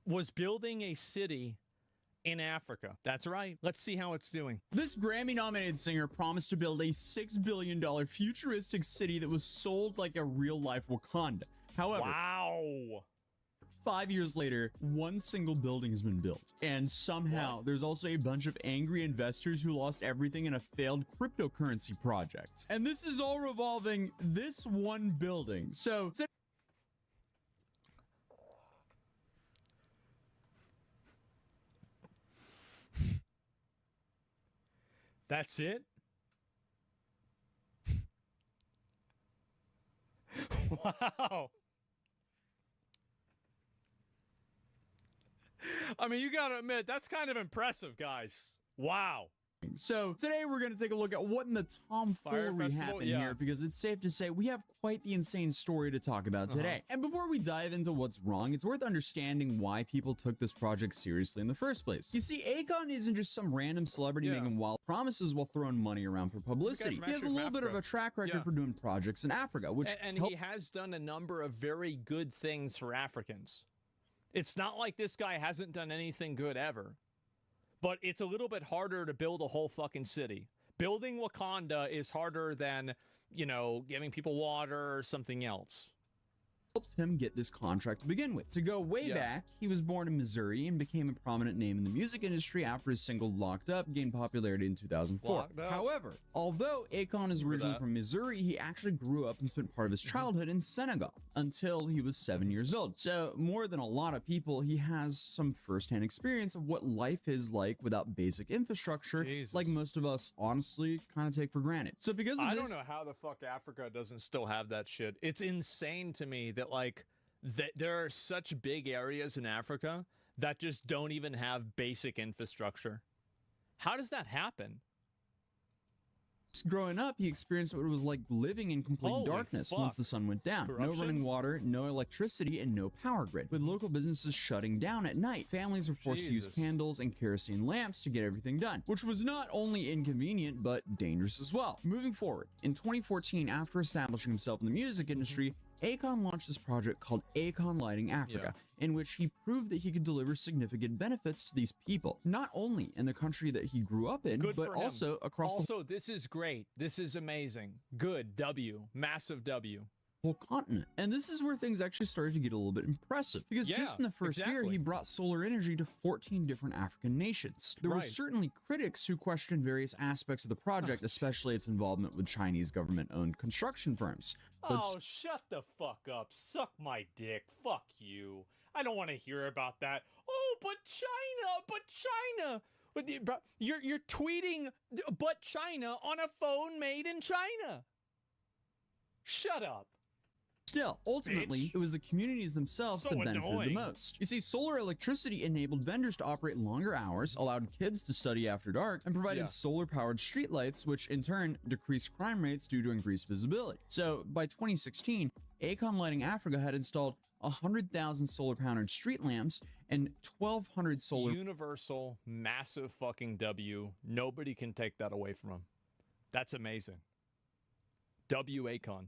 was building a city in Africa. That's right. Let's see how it's doing. This Grammy-nominated singer promised to build a $6 billion futuristic city that was sold like a real-life Wakanda. However, wow. 5 years later, one single building has been built. And somehow, there's also a bunch of angry investors who lost everything in a failed cryptocurrency project. And this is all revolving this one building. So, that's it? Wow. I mean, you gotta admit, that's kind of impressive, guys. Wow. So today we're going to take a look at what in the tomfoolery happened here, because it's safe to say we have quite the insane story to talk about today. And before we dive into what's wrong, it's worth understanding why people took this project seriously in the first place. You see, Akon isn't just some random celebrity making wild promises while throwing money around for publicity. He has a little bit of a track record for doing projects in Africa, which and he has done a number of very good things for Africans. It's not like this guy hasn't done anything good ever. But it's a little bit harder to build a whole fucking city. Building Wakanda is harder than, you know, giving people water or something else. Helped him get this contract to begin with. To go way back, he was born in Missouri and became a prominent name in the music industry after his single Locked Up gained popularity in 2004. However, although Akon is originally from Missouri, he actually grew up and spent part of his childhood in Senegal until he was 7 years old. So more than a lot of people, he has some firsthand experience of what life is like without basic infrastructure, like most of us honestly kind of take for granted. So because of I don't know how the fuck Africa doesn't still have that shit. It's insane to me that there are such big areas in Africa that just don't even have basic infrastructure. How does that happen? Growing up, he experienced what it was like living in complete darkness once the sun went down. No running water, no electricity, and no power grid. With local businesses shutting down at night, families were forced to use candles and kerosene lamps to get everything done, which was not only inconvenient, but dangerous as well. Moving forward, in 2014, after establishing himself in the music industry, Akon launched this project called Akon Lighting Africa, in which he proved that he could deliver significant benefits to these people, not only in the country that he grew up in, but also across the this is great. This is amazing. Good. W. Massive W. whole continent. And this is where things actually started to get a little bit impressive, because just in the first year, he brought solar energy to 14 different African nations. There were certainly critics who questioned various aspects of the project, especially its involvement with Chinese government-owned construction firms. Oh, shut the fuck up. Suck my dick. Fuck you. I don't want to hear about that. Oh, but China. You're tweeting "but China" on a phone made in China. Shut up. Still, ultimately, it was the communities themselves that benefited the most. You see, solar electricity enabled vendors to operate longer hours, allowed kids to study after dark, and provided solar-powered streetlights, which in turn decreased crime rates due to increased visibility. So, by 2016, Akon Lighting Africa had installed 100,000 solar-powered street lamps and 1,200 solar... Universal, massive fucking W. Nobody can take that away from him. That's amazing. W. Akon.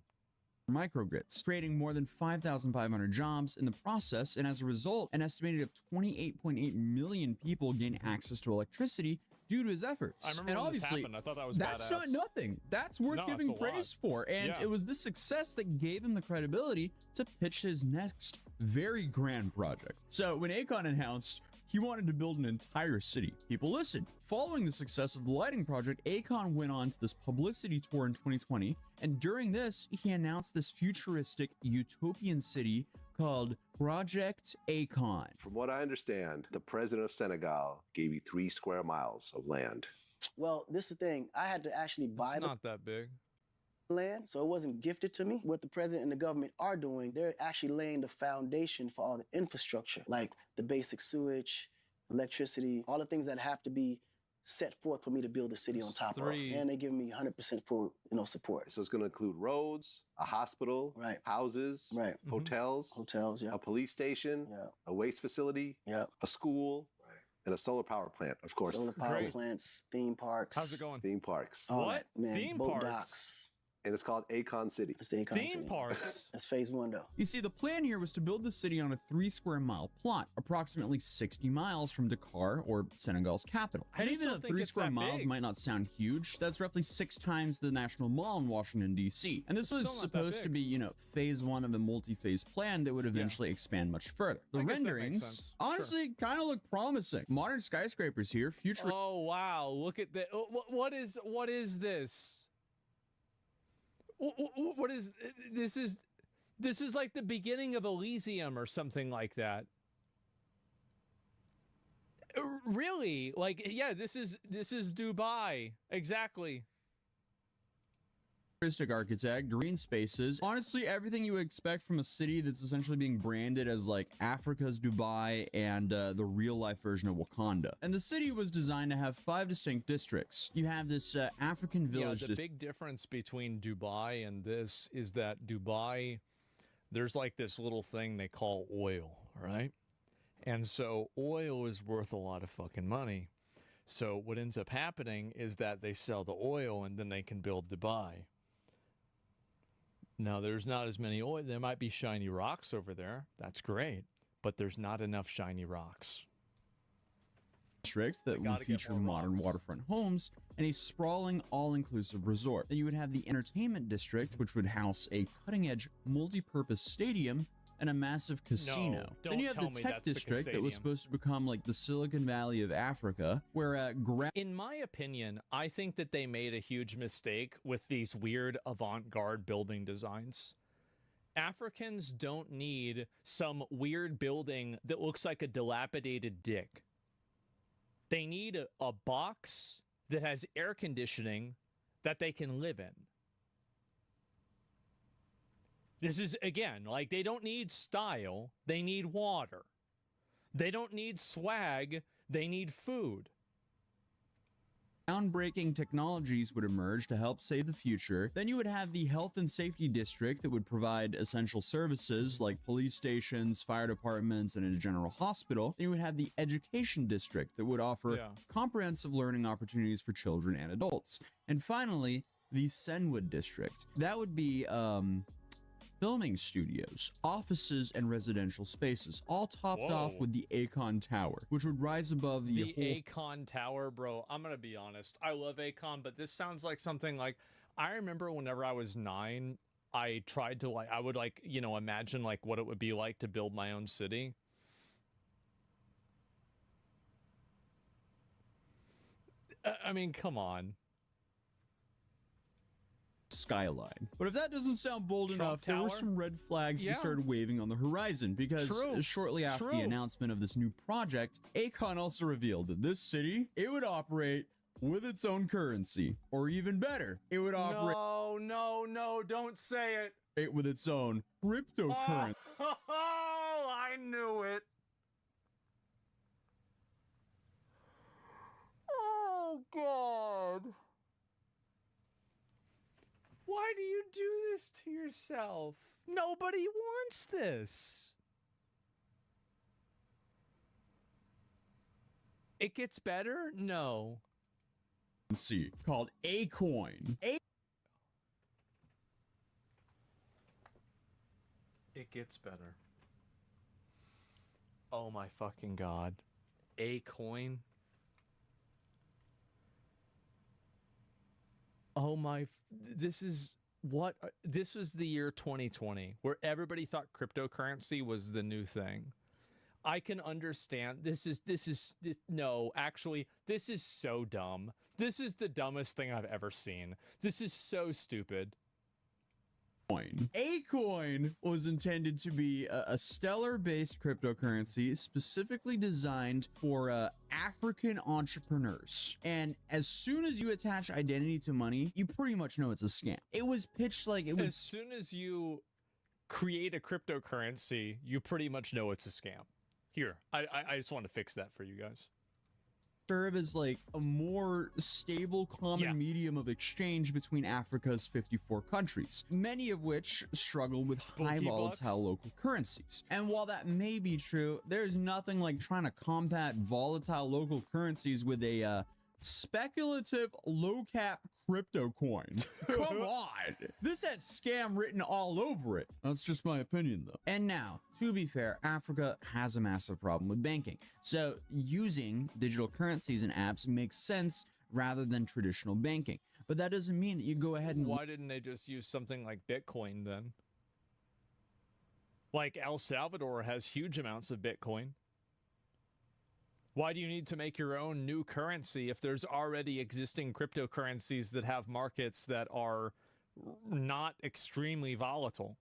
Microgrids, creating more than 5,500 jobs in the process, and as a result, an estimated of 28.8 million people gain access to electricity due to his efforts. I remember when this happened. I thought that was that's badass. Not nothing. That's worth giving praise for, and it was this success that gave him the credibility to pitch his next very grand project. So when Akon announced he wanted to build an entire city, people listened. Following the success of the lighting project, Akon went on to this publicity tour in 2020, and during this, he announced this futuristic utopian city called Project Akon. From what I understand, the president of Senegal gave you 3 square miles of land. Well, this is the thing. I had to actually buy not that big land, so it wasn't gifted to me. What the president and the government are doing, they're actually laying the foundation for all the infrastructure, like the basic sewage, electricity, all the things that have to be set forth for me to build the city on top of. And they give me 100% full, support. So it's going to include roads, a hospital, houses, hotels, a police station, a waste facility, a school, and a solar power plant, of course. Solar power plants, theme parks. How's it going? Theme parks. What? Man, theme boat parks? docks. and it's called Akon City. It's the Akon Theme City. parks. That's phase 1 though. You see, the plan here was to build the city on a 3 square mile plot, approximately 60 miles from Dakar, or Senegal's capital. I And just even don't though think 3 it's square that miles big. might not sound huge, that's roughly 6 times the National Mall in Washington, D.C. And this It's was still not that supposed to big. be, you know, phase 1 of a multi-phase plan that would eventually expand much further. The I guess that makes renderings sense. honestly kind of look promising. Modern skyscrapers here, future. Oh wow! Look at that. What is this? What is this? This is like the beginning of Elysium or something like that. Really? Like, yeah, this is Dubai. Exactly. Architect, green spaces, honestly everything you would expect from a city that's essentially being branded as like Africa's Dubai and the real life version of Wakanda. And the city was designed to have 5 distinct districts. You have this African village. Yeah, the big difference between Dubai and this is that Dubai, there's like this little thing they call oil, right? And so oil is worth a lot of fucking money. So what ends up happening is that they sell the oil and then they can build Dubai. Now, there's not as many oil. There might be shiny rocks over there. That's great. But there's not enough shiny rocks. District that would feature modern waterfront homes and a sprawling all-inclusive resort. Then you would have the entertainment district, which would house a cutting-edge multi-purpose stadium and a massive casino. No, Then you have don't the tell me tech that's the district that was Casadium. supposed to become like the Silicon Valley of Africa, where In my opinion, I think that they made a huge mistake with these weird avant-garde building designs. Africans don't need some weird building that looks like a dilapidated dick. They need a box that has air conditioning that they can live in. This is, again, like, they don't need style, they need water. They don't need swag, they need food. groundbreaking technologies would emerge to help save the future. Then you would have the health and safety district that would provide essential services like police stations, fire departments, and a general hospital. Then you would have the education district that would offer comprehensive learning opportunities for children and adults. And finally, the Senwood district. That would be filming studios, offices, and residential spaces, all topped off with the Akon Tower, which would rise above the whole... Akon Tower, bro. I'm gonna be honest. I love Akon, but this sounds like something like... I remember whenever I was 9, I tried to, like, I would, like, you know, imagine, like, what it would be like to build my own city. I mean, come on. Skyline. But if that doesn't sound bold Trump enough, there were Tower? some red flags that started waving on the horizon, because shortly after the announcement of this new project, Akon also revealed that this city, it would operate with its own currency, or even better, it would operate No, don't say it. with its own cryptocurrency. Oh, I knew it. Oh, God. Why do you do this to yourself? Nobody wants this. It gets better? No. Called A-Coin. It gets better. Oh my fucking God. A-Coin? Oh my, this is what, this was the year 2020 where everybody thought cryptocurrency was the new thing. I can understand, no, actually, this is so dumb. This is the dumbest thing I've ever seen. This is so stupid. A-Coin was intended to be a stellar-based cryptocurrency specifically designed for African entrepreneurs. And as soon as you attach identity to money, you pretty much know it's a scam. It was pitched like it was... As soon as you create a cryptocurrency, you pretty much know it's a scam. Here, I just want to fix that for you guys. Serve as like a more stable common medium of exchange between Africa's 54 countries, many of which struggle with high volatile local currencies. And while that may be true, there's nothing like trying to combat volatile local currencies with a speculative low-cap crypto coin. Come on. This has scam written all over it. That's just my opinion, though. And now, to be fair, Africa has a massive problem with banking. So using digital currencies and apps makes sense rather than traditional banking. But that doesn't mean that you go ahead and... Why didn't they just use something like Bitcoin then? Like El Salvador has huge amounts of Bitcoin. Why do you need to make your own new currency if there's already existing cryptocurrencies that have markets that are not extremely volatile?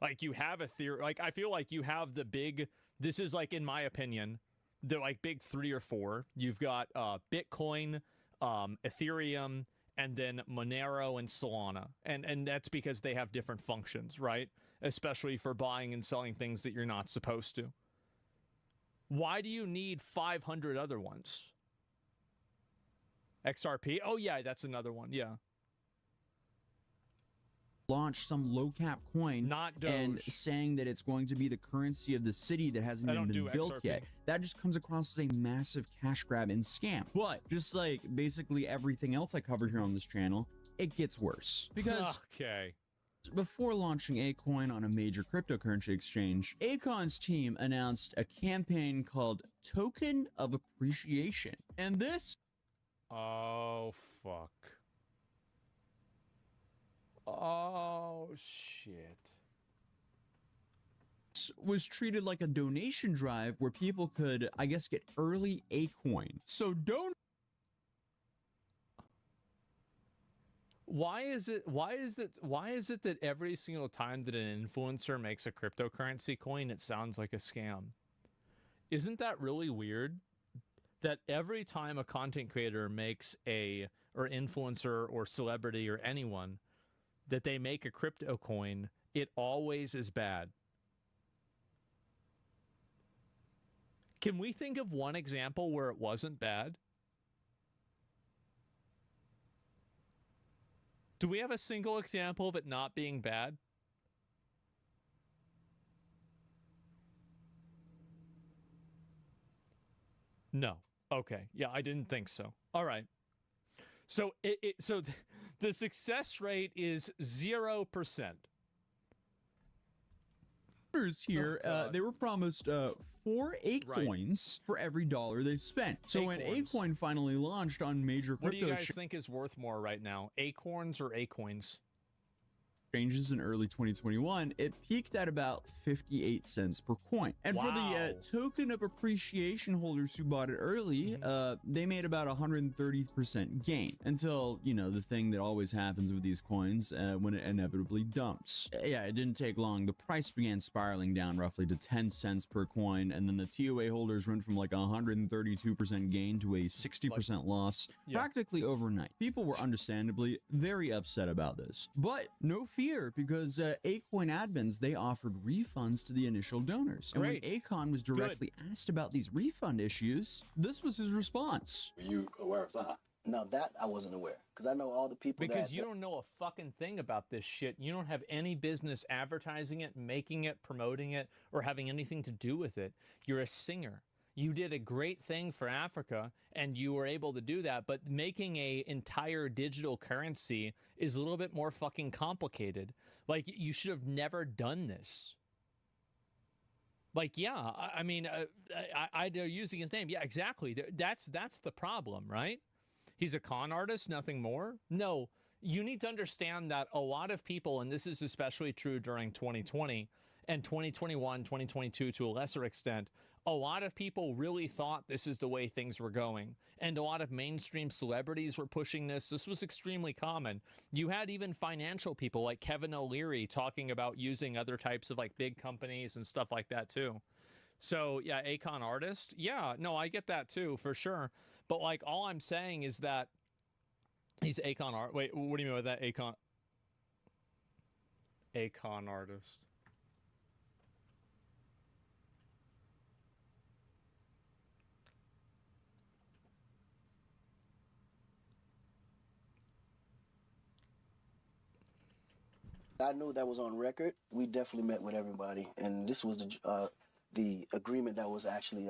Like you have Ethereum, like I feel like you have the big, this is like, in my opinion, the like big 3 or 4. You've got Bitcoin, Ethereum, and then Monero and Solana. And that's because they have different functions, right? Especially for buying and selling things that you're not supposed to. Why do you need 500 other ones? XRP? Oh, yeah, that's another one. Yeah. Launch some low-cap coin Not Doge. And saying that it's going to be the currency of the city that hasn't even been built yet. That just comes across as a massive cash grab and scam. But just like basically everything else I covered here on this channel, it gets worse. Because okay. Before launching a coin on a major cryptocurrency exchange, Akon's team announced a campaign called Token of Appreciation. And this... Oh, fuck. Oh, shit. Was treated like a donation drive where people could, I guess, get early Acoin. So don't... Why is it that every single time that an influencer makes a cryptocurrency coin, it sounds like a scam? Isn't that really weird? That every time a content creator makes or influencer or celebrity or anyone, that they make a crypto coin, it always is bad. Can we think of one example where it wasn't bad? Do we have a single example of it not being bad? No. Okay. Yeah, I didn't think so. All right. So the success rate is 0%. Here, they were promised 4 Acoins for every $1 they spent. So when Acoin finally launched on major crypto... What do you guys think is worth more right now? Acorns or Acoins? Exchanges in early 2021, it peaked at about 58 cents per coin. And for the token of appreciation holders who bought it early, they made about 130% gain until, you know, the thing that always happens with these coins when it inevitably dumps. Yeah, it didn't take long. The price began spiraling down roughly to 10 cents per coin, and then the TOA holders went from like 132% gain to a 60% loss practically overnight. People were understandably very upset about this, but no fear, because Acoin admins, they offered refunds to the initial donors. And when Akon was directly asked about these refund issues, this was his response. Were you aware of that? No, that I wasn't aware, because I know all the people Because you don't know a fucking thing about this shit. You don't have any business advertising it, making it, promoting it, or having anything to do with it. You're a singer. You did a great thing for Africa, and you were able to do that, but making a entire digital currency is a little bit more fucking complicated. Like, you should have never done this. Like, yeah, I mean, they're using his name. Yeah, exactly. That's the problem, right? He's a con artist, nothing more. No, you need to understand that a lot of people, and this is especially true during 2020 and 2021, 2022 to a lesser extent, a lot of people really thought this is the way things were going. And a lot of mainstream celebrities were pushing this. This was extremely common. You had even financial people like Kevin O'Leary talking about using other types of like big companies and stuff like that too. So yeah, Akon artist. Yeah, no, I get that too, for sure. But like, all I'm saying is that he's Akon art. Wait, what do you mean by that? Akon artist. I knew that was on record. We definitely met with everybody, and this was the agreement that was actually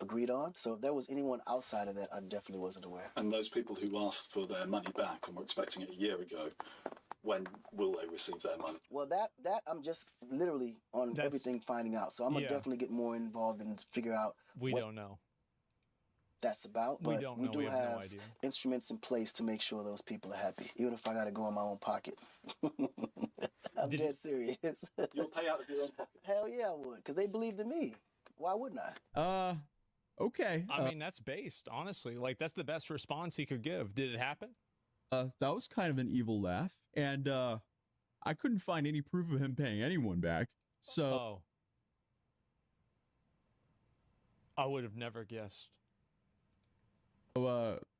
agreed on. So if there was anyone outside of that, I definitely wasn't aware. And those people who asked for their money back and were expecting it a year ago, when will they receive their money? Well, that I'm just literally on everything finding out. So I'm gonna definitely get more involved and figure out. We don't know. That's about. But we don't know. Do we have no idea. Instruments in place to make sure those people are happy, even if I got to go in my own pocket. I'm dead serious. You'll pay out of your own pocket. Hell yeah, I would, because they believed in me. Why wouldn't I? Okay. I mean, that's based, honestly. Like, that's the best response he could give. Did it happen? That was kind of an evil laugh, and I couldn't find any proof of him paying anyone back. So, I would have never guessed.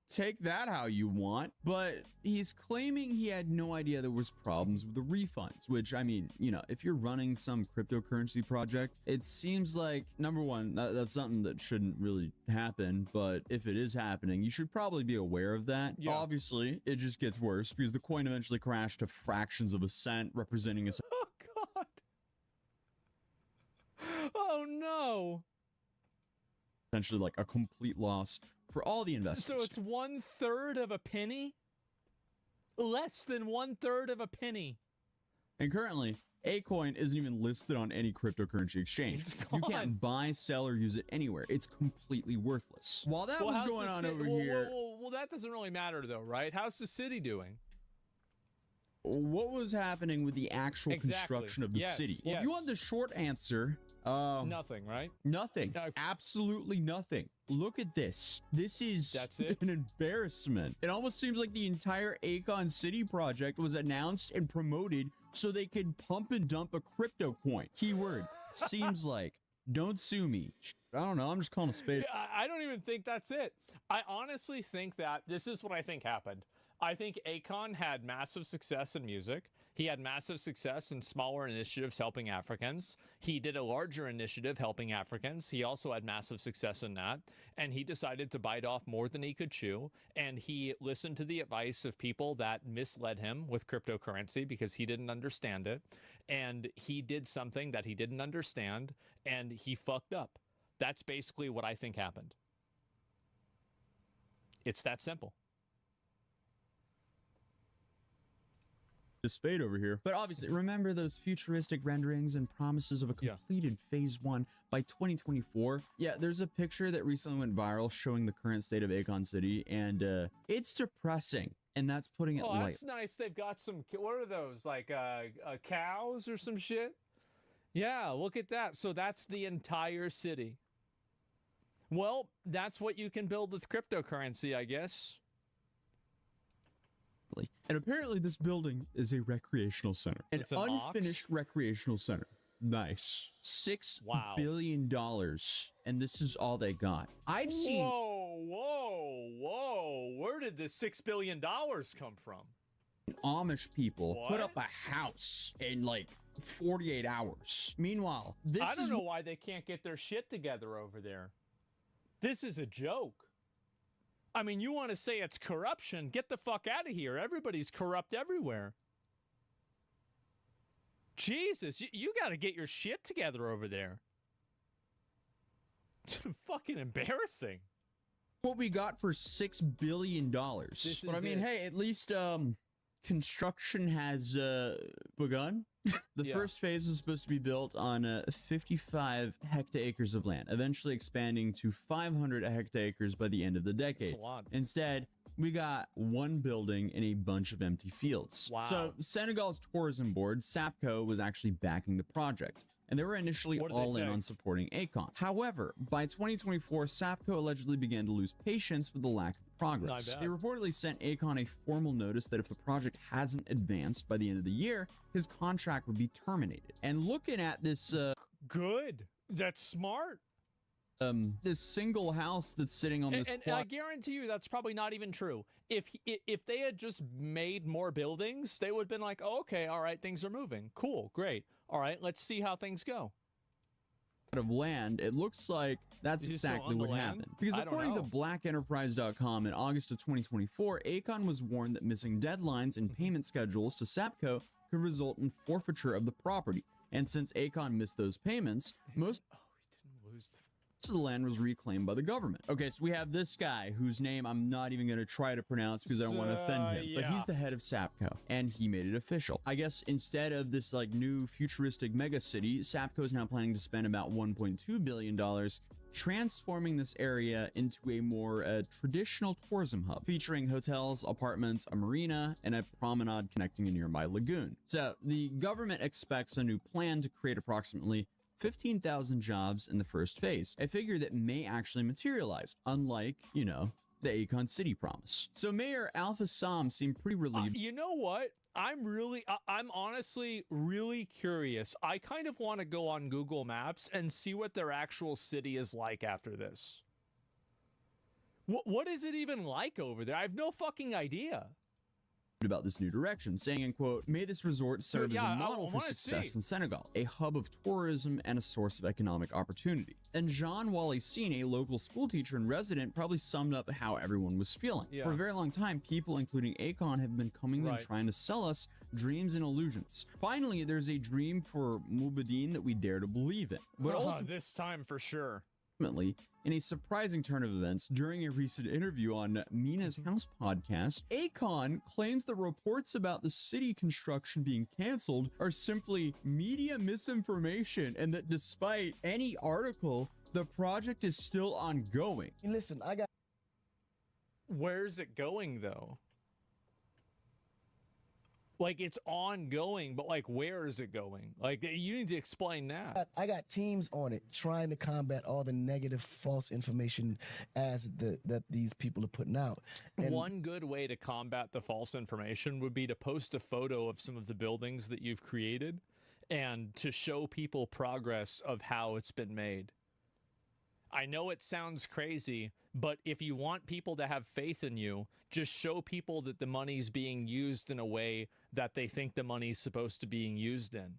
Take that how you want, but he's claiming he had no idea there was problems with the refunds, which, I mean, you know, if you're running some cryptocurrency project, it seems like, number one, that's something that shouldn't really happen, but if it is happening, you should probably be aware of that. Yeah. Obviously, it just gets worse because the coin eventually crashed to fractions of a cent, representing a... Oh, God. Oh, no. Essentially like a complete loss for all the investors. So it's 1/3 of a penny? Less than 1/3 of a penny. And currently, A-Coin isn't even listed on any cryptocurrency exchange. You can't buy, sell, or use it anywhere. It's completely worthless. While that was going on over here... Well, that doesn't really matter, though, right? How's the city doing? What was happening with the actual construction of the city? Well, if you want the short answer... nothing, right? Nothing. Absolutely nothing. Look at this. This is an embarrassment. It almost seems like the entire Akon City project was announced and promoted so they could pump and dump a crypto coin. Keyword. Seems like. Don't sue me. I don't know. I'm just calling a spade. I don't even think that's it. I honestly think that this is what I think happened. I think Akon had massive success in music. He had massive success in smaller initiatives helping Africans. He did a larger initiative helping Africans. He also had massive success in that. And he decided to bite off more than he could chew. And he listened to the advice of people that misled him with cryptocurrency because he didn't understand it. And he did something that he didn't understand, and he fucked up. That's basically what I think happened. It's that simple. The spade over here. But obviously, remember those futuristic renderings and promises of a completed phase 1 by 2024? Yeah, there's a picture that recently went viral showing the current state of Akon City, and it's depressing, and that's putting it light. Oh, that's nice. They've got some, what are those, like cows or some shit? Yeah, look at that. So that's the entire city. Well, that's what you can build with cryptocurrency, I guess. And apparently this building is a recreational center. An unfinished recreational center. Nice. $6 billion. And this is all they got. I've seen... Whoa. Where did this $6 billion come from? Amish people put up a house in like 48 hours. Meanwhile, I don't know why they can't get their shit together over there. This is a joke. I mean, you want to say it's corruption? Get the fuck out of here. Everybody's corrupt everywhere. Jesus, you got to get your shit together over there. It's fucking embarrassing. What we got for $6 billion. But I mean, hey, at least construction has begun. The first phase was supposed to be built on 55 hectares of land, eventually expanding to 500 hectares by the end of the decade. That's a lot. Instead, we got one building and a bunch of empty fields. Wow. So Senegal's tourism board, SAPCO, was actually backing the project, and they were initially all in on supporting Akon. However, by 2024, SAPCO allegedly began to lose patience with the lack of progress. They reportedly sent Akon a formal notice that if the project hasn't advanced by the end of the year, his contract would be terminated. And looking at this... Good. That's smart. This single house that's sitting on this plot... And I guarantee you that's probably not even true. If they had just made more buildings, they would have been like, oh, okay, all right, things are moving. Cool, great. All right, let's see how things go. Of land, it looks like that's exactly what happened. Because according to blackenterprise.com in August of 2024, Akon was warned that missing deadlines and payment schedules to SAPCO could result in forfeiture of the property. And since Akon missed those payments, most... of the land was reclaimed by the government. Okay, so we have this guy whose name I'm not even going to try to pronounce because I don't want to offend him, but he's the head of Sapco, and he made it official. I guess instead of this like new futuristic mega city, Sapco is now planning to spend about $1.2 billion transforming this area into a more traditional tourism hub, featuring hotels, apartments, a marina, and a promenade connecting a nearby lagoon. So the government expects a new plan to create approximately 15,000 jobs in the first phase, a figure that may actually materialize, unlike, you know, the Akon City promise. So Mayor Alpha Sam seemed pretty relieved. You know what? I'm honestly really curious. I kind of want to go on Google Maps and see what their actual city is like after this. What is it even like over there? I have no fucking idea. About this new direction, saying, and quote, may this resort serve as a model for success in Senegal, a hub of tourism and a source of economic opportunity. And Jean-Wally Sine, a local school teacher and resident, probably summed up how everyone was feeling. For a very long time, people, including Akon, have been coming and trying to sell us dreams and illusions. Finally, there's a dream for Mubadeen that we dare to believe in. But this time for sure. Ultimately, in a surprising turn of events, during a recent interview on Mina's House podcast, Akon claims the reports about the city construction being canceled are simply media misinformation, and that despite any article, the project is still ongoing. Listen, Where's it going, though? Like, it's ongoing, but, like, where is it going? Like, you need to explain that. I got teams on it trying to combat all the negative, false information that these people are putting out. And one good way to combat the false information would be to post a photo of some of the buildings that you've created and to show people progress of how it's been made. I know it sounds crazy, but if you want people to have faith in you, just show people that the money's being used in a way that they think the money's supposed to be used in.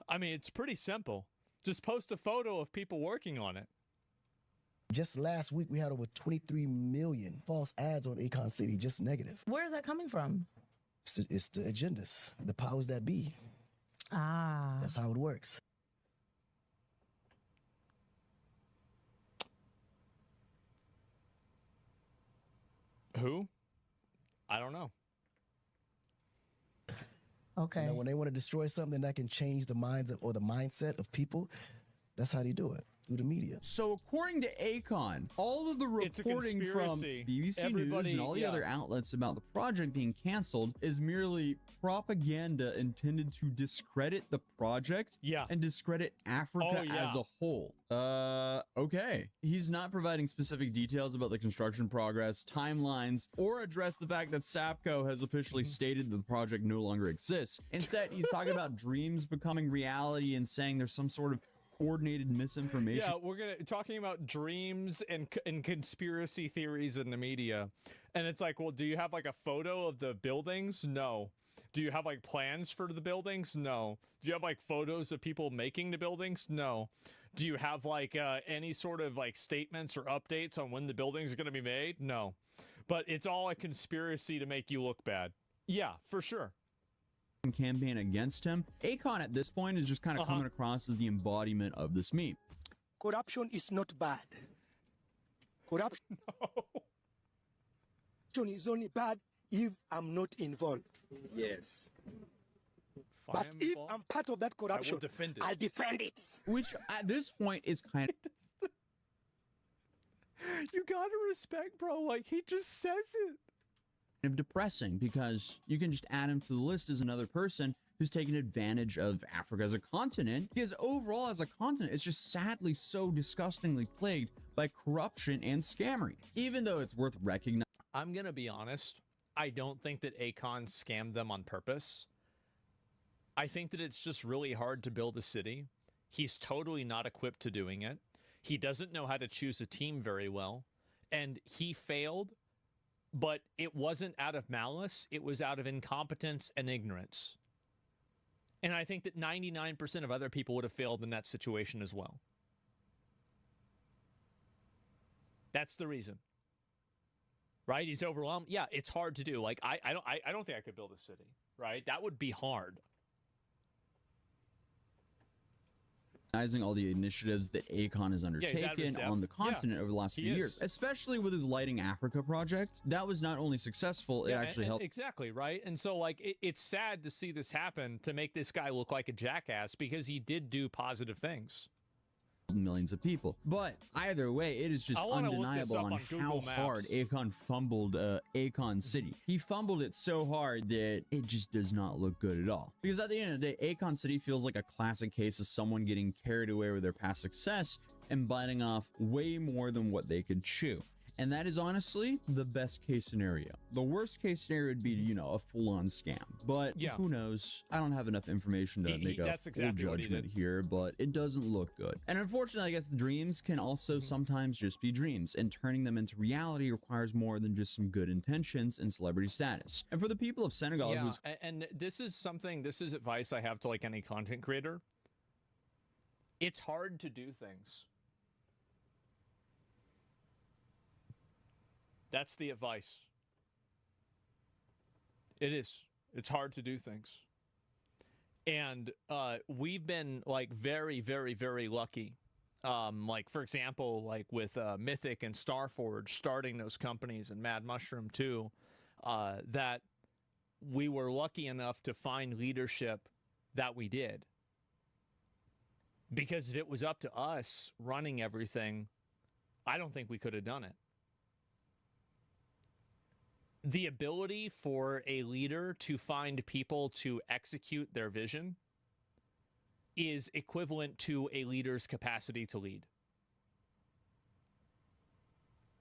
I mean, it's pretty simple. Just post a photo of people working on it. Just last week, we had over 23 million false ads on Akon City, just negative. Where is that coming from? It's the agendas, the powers that be. Ah. That's how it works. Who? I don't know. Okay. You know, when they want to destroy something that can change the minds or the mindset of people, that's how they do it, through the media. So according to Akon, all of the reporting from BBC News and all the other outlets about the project being canceled is merely propaganda intended to discredit the project and discredit Africa as a whole. Okay. He's not providing specific details about the construction progress, timelines, or address the fact that Sapco has officially stated that the project no longer exists. Instead, he's talking about dreams becoming reality and saying there's some sort of coordinated misinformation. Yeah, we're talking about dreams and conspiracy theories in the media. And it's like, well, do you have like a photo of the buildings? No. Do you have like plans for the buildings? No. Do you have like photos of people making the buildings? No. Do you have like any sort of like statements or updates on when the buildings are going to be made? No. But it's all a conspiracy to make you look bad. Yeah, for sure. Campaign against him. Akon at this point is just kind of coming across as the embodiment of this meme. Corruption is not bad. Corruption is only bad if I'm not involved. Yes. But if I'm part of that corruption, I'll defend it. Which at this point is kind of... You gotta respect, bro. Like, he just says it. Depressing, because you can just add him to the list as another person who's taken advantage of Africa as a continent, because overall as a continent it's just sadly so disgustingly plagued by corruption and scammery. Even though it's worth recognizing, I'm gonna be honest, I don't think that Akon scammed them on purpose. I think that it's just really hard to build a city. He's totally not equipped to doing it. He doesn't know how to choose a team very well, and he failed. But it wasn't out of malice, it was out of incompetence and ignorance. And I think that 99% of other people would have failed in that situation as well. That's the reason. Right? He's overwhelmed. Yeah, it's hard to do. Like, I don't think I could build a city, right? That would be hard. recognizing all the initiatives that Akon has undertaken on the continent over the last few years, especially with his Lighting Africa project. That was not only successful, it actually helped. Exactly, right? And so, like, it's sad to see this happen, to make this guy look like a jackass, because he did do positive things. Millions of people. But either way, it is just undeniable on how hard Akon fumbled Akon City. He fumbled it so hard that it just does not look good at all. Because at the end of the day, Akon City feels like a classic case of someone getting carried away with their past success and biting off way more than what they could chew. And that is honestly the best case scenario. The worst case scenario would be, you know, a full-on scam. But who knows? I don't have enough information to make a full judgment here, but it doesn't look good. And unfortunately, I guess dreams can also sometimes just be dreams, and turning them into reality requires more than just some good intentions and celebrity status. And for the people of Senegal, and this is advice I have to, like, any content creator. It's hard to do things. That's the advice. It is. It's hard to do things. And we've been, like, very, very, very lucky. Like, for example, like with Mythic and Starforge starting those companies, and Mad Mushroom too, that we were lucky enough to find leadership that we did. Because if it was up to us running everything, I don't think we could have done it. The ability for a leader to find people to execute their vision is equivalent to a leader's capacity to lead.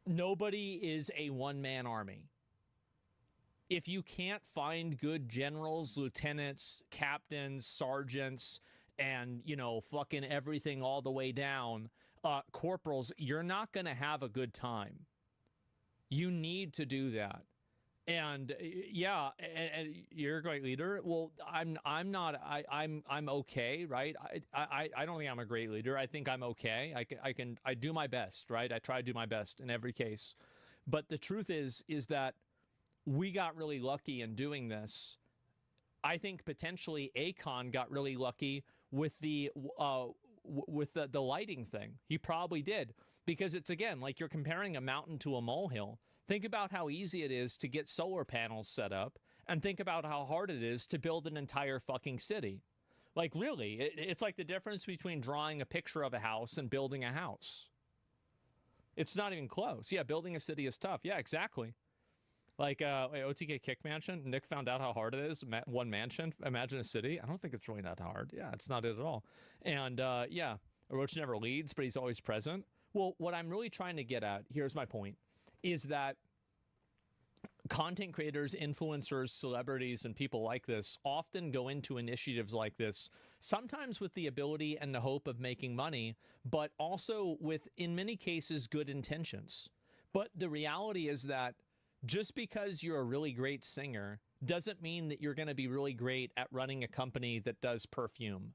Nobody is a one-man army. If you can't find good generals, lieutenants, captains, sergeants, and, you know, fucking everything all the way down, corporals, you're not going to have a good time. You need to do that. And and you're a great leader. Well, I'm not. I'm okay, right? I don't think I'm a great leader. I think I'm okay. I do my best, right? I try to do my best in every case. But the truth is that we got really lucky in doing this. I think potentially Akon got really lucky with the lighting thing. He probably did, because it's, again, like you're comparing a mountain to a molehill. Think about how easy it is to get solar panels set up, and think about how hard it is to build an entire fucking city. Like, really, it's like the difference between drawing a picture of a house and building a house. It's not even close. Yeah, building a city is tough. Yeah, exactly. Like, OTK Kick Mansion, Nick found out how hard it is. One mansion, imagine a city. I don't think it's really that hard. Yeah, it's not it at all. And, Orochi never leads, but he's always present. Well, what I'm really trying to get at, here's my point, is that content creators, influencers, celebrities, and people like this often go into initiatives like this, sometimes with the ability and the hope of making money, but also with, in many cases, good intentions. But the reality is that just because you're a really great singer doesn't mean that you're going to be really great at running a company that does perfume.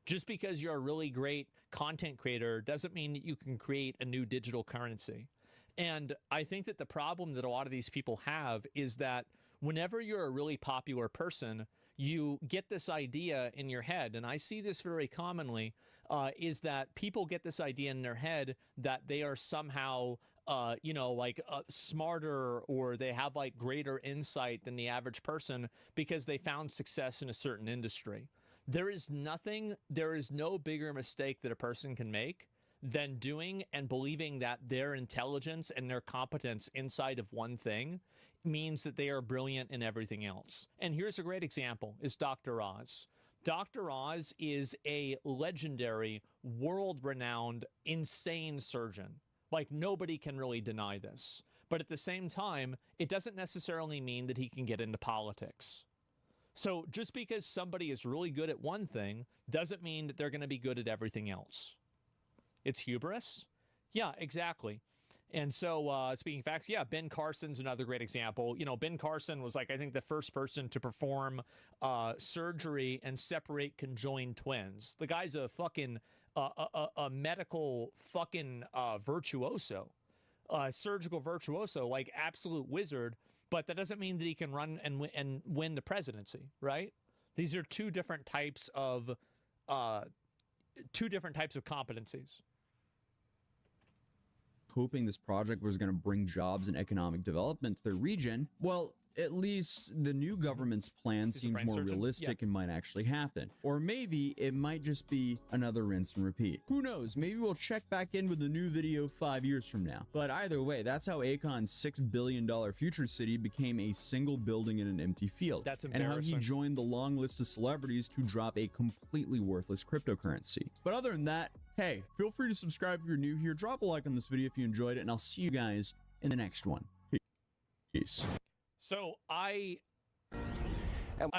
Just because you're a really great content creator doesn't mean that you can create a new digital currency. And I think that the problem that a lot of these people have is that whenever you're a really popular person, you get this idea in your head, and I see this very commonly, is that people get this idea in their head that they are somehow, smarter, or they have, like, greater insight than the average person because they found success in a certain industry. There is no bigger mistake that a person can make than doing and believing that their intelligence and their competence inside of one thing means that they are brilliant in everything else. And here's a great example, is Dr. Oz. Dr. Oz is a legendary, world-renowned, insane surgeon. Like, nobody can really deny this. But at the same time, it doesn't necessarily mean that he can get into politics. So just because somebody is really good at one thing doesn't mean that they're going to be good at everything else. It's hubris? Yeah, exactly. And so, speaking facts, yeah, Ben Carson's another great example. You know, Ben Carson was, like, I think the first person to perform surgery and separate conjoined twins. The guy's a fucking, a medical fucking virtuoso, surgical virtuoso, like absolute wizard. But that doesn't mean that he can run and win the presidency, right? These are two different types of two different types of competencies. Hoping this project was going to bring jobs and economic development to their region, well, at least the new government's plan seems more realistic and might actually happen. Or maybe it might just be another rinse and repeat. Who knows? Maybe we'll check back in with a new video 5 years from now. But either way, that's how Akon's $6 billion future city became a single building in an empty field. That's embarrassing. And how he joined the long list of celebrities to drop a completely worthless cryptocurrency. But other than that, hey, feel free to subscribe if you're new here. Drop a like on this video if you enjoyed it, and I'll see you guys in the next one. Peace. So I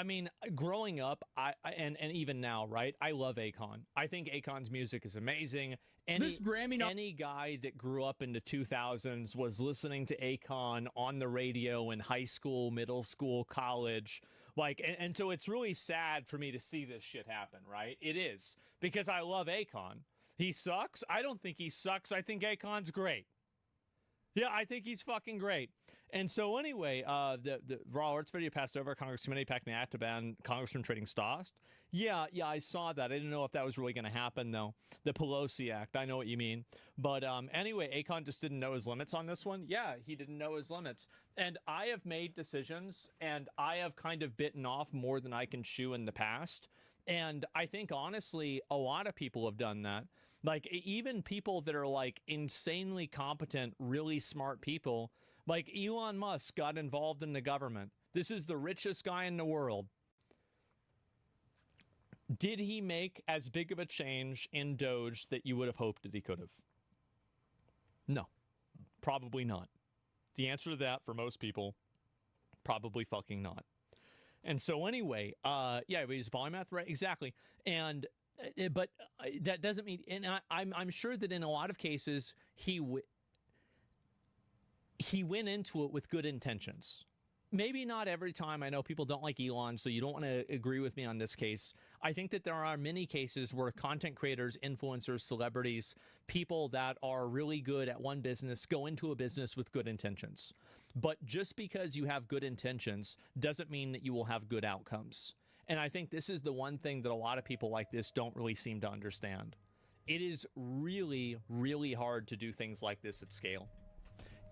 mean, growing up, and even now, right? I love Akon. I think Akon's music is amazing. Any guy that grew up in the 2000s was listening to Akon on the radio in high school, middle school, college. Like, and so it's really sad for me to see this shit happen, right? It is, because I love Akon. He sucks? I don't think he sucks. I think Akon's great. Yeah, I think he's fucking great. And so anyway, the Raw Arts video passed over. Congressman Apak Nat to ban Congressman trading stocks. Yeah, I saw that. I didn't know if that was really going to happen, though. The Pelosi Act, I know what you mean. But anyway, Akon just didn't know his limits on this one. Yeah, he didn't know his limits. And I have made decisions, and I have kind of bitten off more than I can chew in the past. And I think, honestly, a lot of people have done that. Like, even people that are, like, insanely competent, really smart people, like Elon Musk got involved in the government. This is the richest guy in the world. Did he make as big of a change in Doge that you would have hoped that he could have? No, probably not. The answer to that for most people, probably fucking not. And so anyway, yeah, he's a polymath, right? Exactly. And but that doesn't mean, and I'm sure that in a lot of cases he went into it with good intentions. Maybe not every time. I know people don't like Elon, so you don't want to agree with me on this case. I think that there are many cases where content creators, influencers, celebrities, people that are really good at one business go into a business with good intentions. But just because you have good intentions doesn't mean that you will have good outcomes. And I think this is the one thing that a lot of people like this don't really seem to understand. It is really, really hard to do things like this at scale.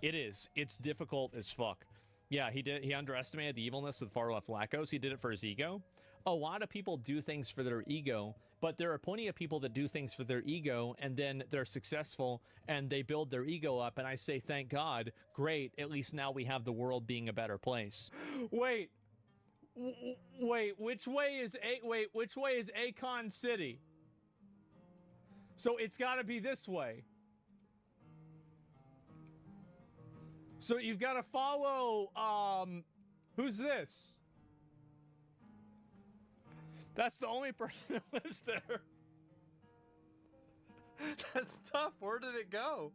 It is. It's difficult as fuck. Yeah, he underestimated the evilness of the far left wackos. He did it for his ego. A lot of people do things for their ego, but there are plenty of people that do things for their ego and then they're successful and they build their ego up. And I say, thank God, great. At least now we have the world being a better place. Wait, which way is Akon City? So it's got to be this way. So you've got to follow, who's this? That's the only person that lives there. That's tough. Where did it go?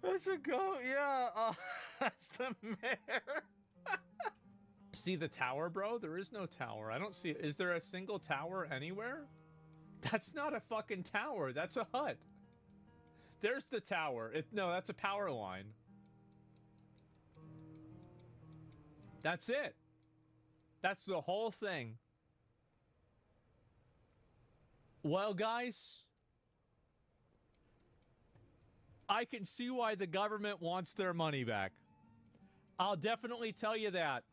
That's a goat, yeah. That's the mayor. See the tower, bro? There is no tower. I don't see it. Is there a single tower anywhere? That's not a fucking tower. That's a hut. There's the tower. No, that's a power line. That's it. That's the whole thing. Well, guys, I can see why the government wants their money back. I'll definitely tell you that.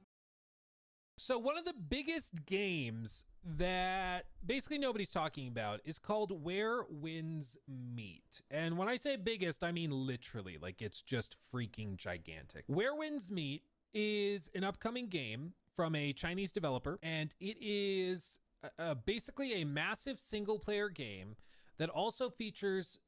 So one of the biggest games that basically nobody's talking about is called Where Winds Meet. And when I say biggest, I mean literally, like it's just freaking gigantic. Where Winds Meet is an upcoming game from a Chinese developer, and it is basically a massive single player game that also features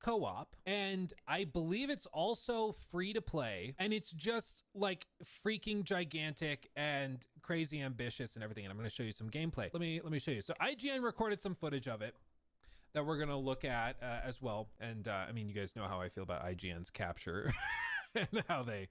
co-op, and I believe it's also free to play, and it's just like freaking gigantic and crazy ambitious and everything. And I'm going to show you some gameplay. Let me show you. So IGN recorded some footage of it that we're going to look at as well. And I mean, you guys know how I feel about IGN's capture and how they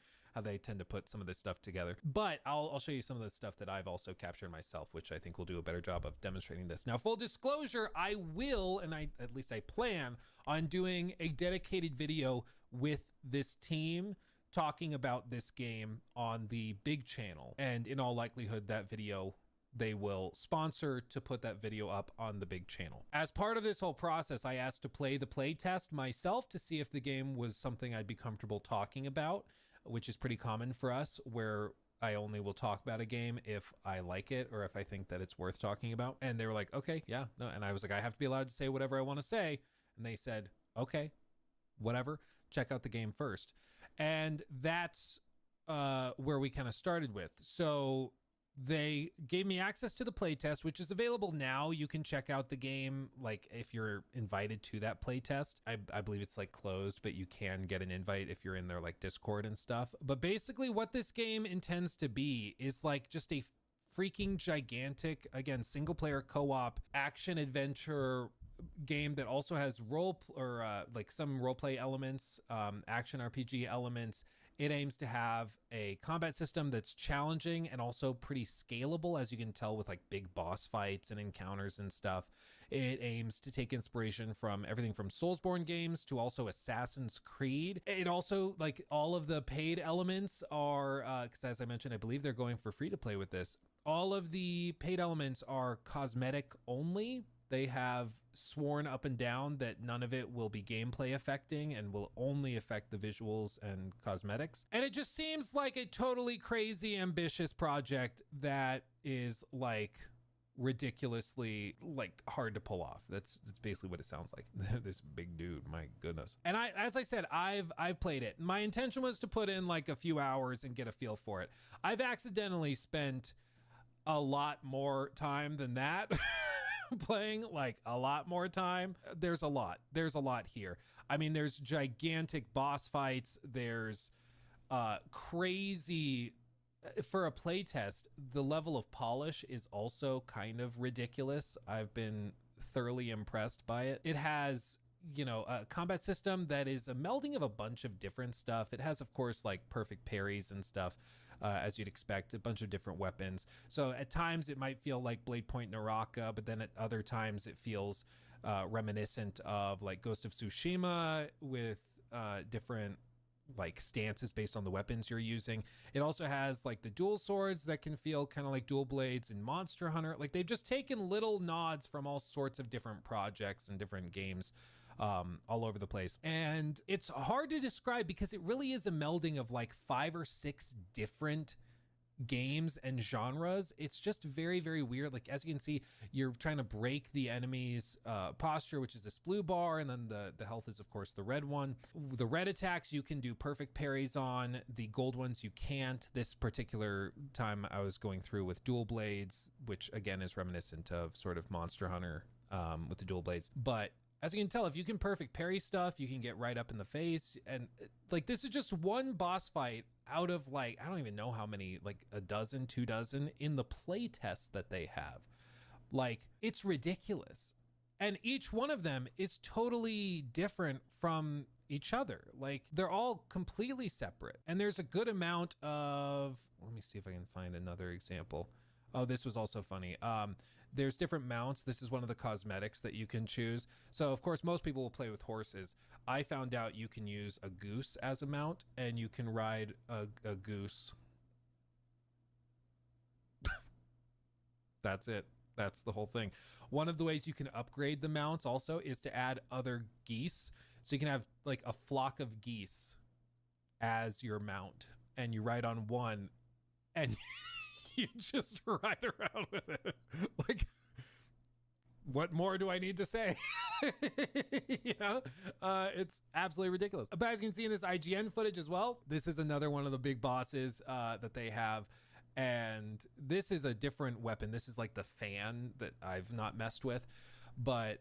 tend to put some of this stuff together. But I'll show you some of the stuff that I've also captured myself, which I think will do a better job of demonstrating this. Now, full disclosure, I will, and at least I plan on doing a dedicated video with this team talking about this game on the big channel. And in all likelihood, that video they will sponsor to put that video up on the big channel. As part of this whole process, I asked to play the play test myself to see if the game was something I'd be comfortable talking about, which is pretty common for us, where I only will talk about a game if I like it or if I think that it's worth talking about. And they were like, okay, yeah, no. And I was like, I have to be allowed to say whatever I want to say. And they said, okay, whatever, check out the game first. And that's where we kind of started with. So they gave me access to the playtest, which is available now. You can check out the game, like if you're invited to that playtest. I believe it's like closed, but you can get an invite if you're in their like Discord and stuff. But basically what this game intends to be is like just a freaking gigantic, again, single player co-op action adventure game that also has like some role play elements, action RPG elements. It aims to have a combat system that's challenging and also pretty scalable, as you can tell with like big boss fights and encounters and stuff. It aims to take inspiration from everything from Soulsborne games to also Assassin's Creed. It also, like, all of the paid elements are, because as I mentioned, I believe they're going for free to play with this. All of the paid elements are cosmetic only. They have sworn up and down that none of it will be gameplay affecting and will only affect the visuals and cosmetics. And it just seems like a totally crazy, ambitious project that is like ridiculously like hard to pull off. That's basically what it sounds like. This big dude, my goodness. And as I said, I've played it. My intention was to put in like a few hours and get a feel for it. I've accidentally spent a lot more time than that. Playing like a lot more time. There's a lot here. I mean, there's gigantic boss fights. There's crazy, for a playtest, the level of polish is also kind of ridiculous. I've been thoroughly impressed by it. It has, you know, a combat system that is a melding of a bunch of different stuff. It has, of course, like perfect parries and stuff. As you'd expect, a bunch of different weapons. So at times it might feel like Blade Point Naraka, but then at other times it feels reminiscent of like Ghost of Tsushima with different like stances based on the weapons you're using. It also has like the dual swords that can feel kind of like dual blades in Monster Hunter. Like they've just taken little nods from all sorts of different projects and different games all over the place. And it's hard to describe because it really is a melding of like 5 or 6 different games and genres. It's just very, very weird. Like, as you can see, you're trying to break the enemy's posture, which is this blue bar, and then the health is, of course, the red one. The red attacks you can do perfect parries on. The gold ones you can't. This particular time I was going through with dual blades, which again is reminiscent of sort of Monster Hunter with the dual blades. But as you can tell, if you can perfect parry stuff, you can get right up in the face. And like, this is just one boss fight out of like, I don't even know how many, like a dozen, 2 dozen in the play test that they have. Like, it's ridiculous. And each one of them is totally different from each other. Like, they're all completely separate. And there's a good amount of, let me see if I can find another example. Oh, this was also funny. There's different mounts. This is one of the cosmetics that you can choose. So of course, most people will play with horses. I found out you can use a goose as a mount, and you can ride a goose. That's it. That's the whole thing. One of the ways you can upgrade the mounts also is to add other geese. So you can have like a flock of geese as your mount, and you ride on one, and you just ride around with it. Like, what more do I need to say? You know, it's absolutely ridiculous. But as you can see in this IGN footage as well, this is another one of the big bosses that they have. And this is a different weapon. This is like the fan that I've not messed with. But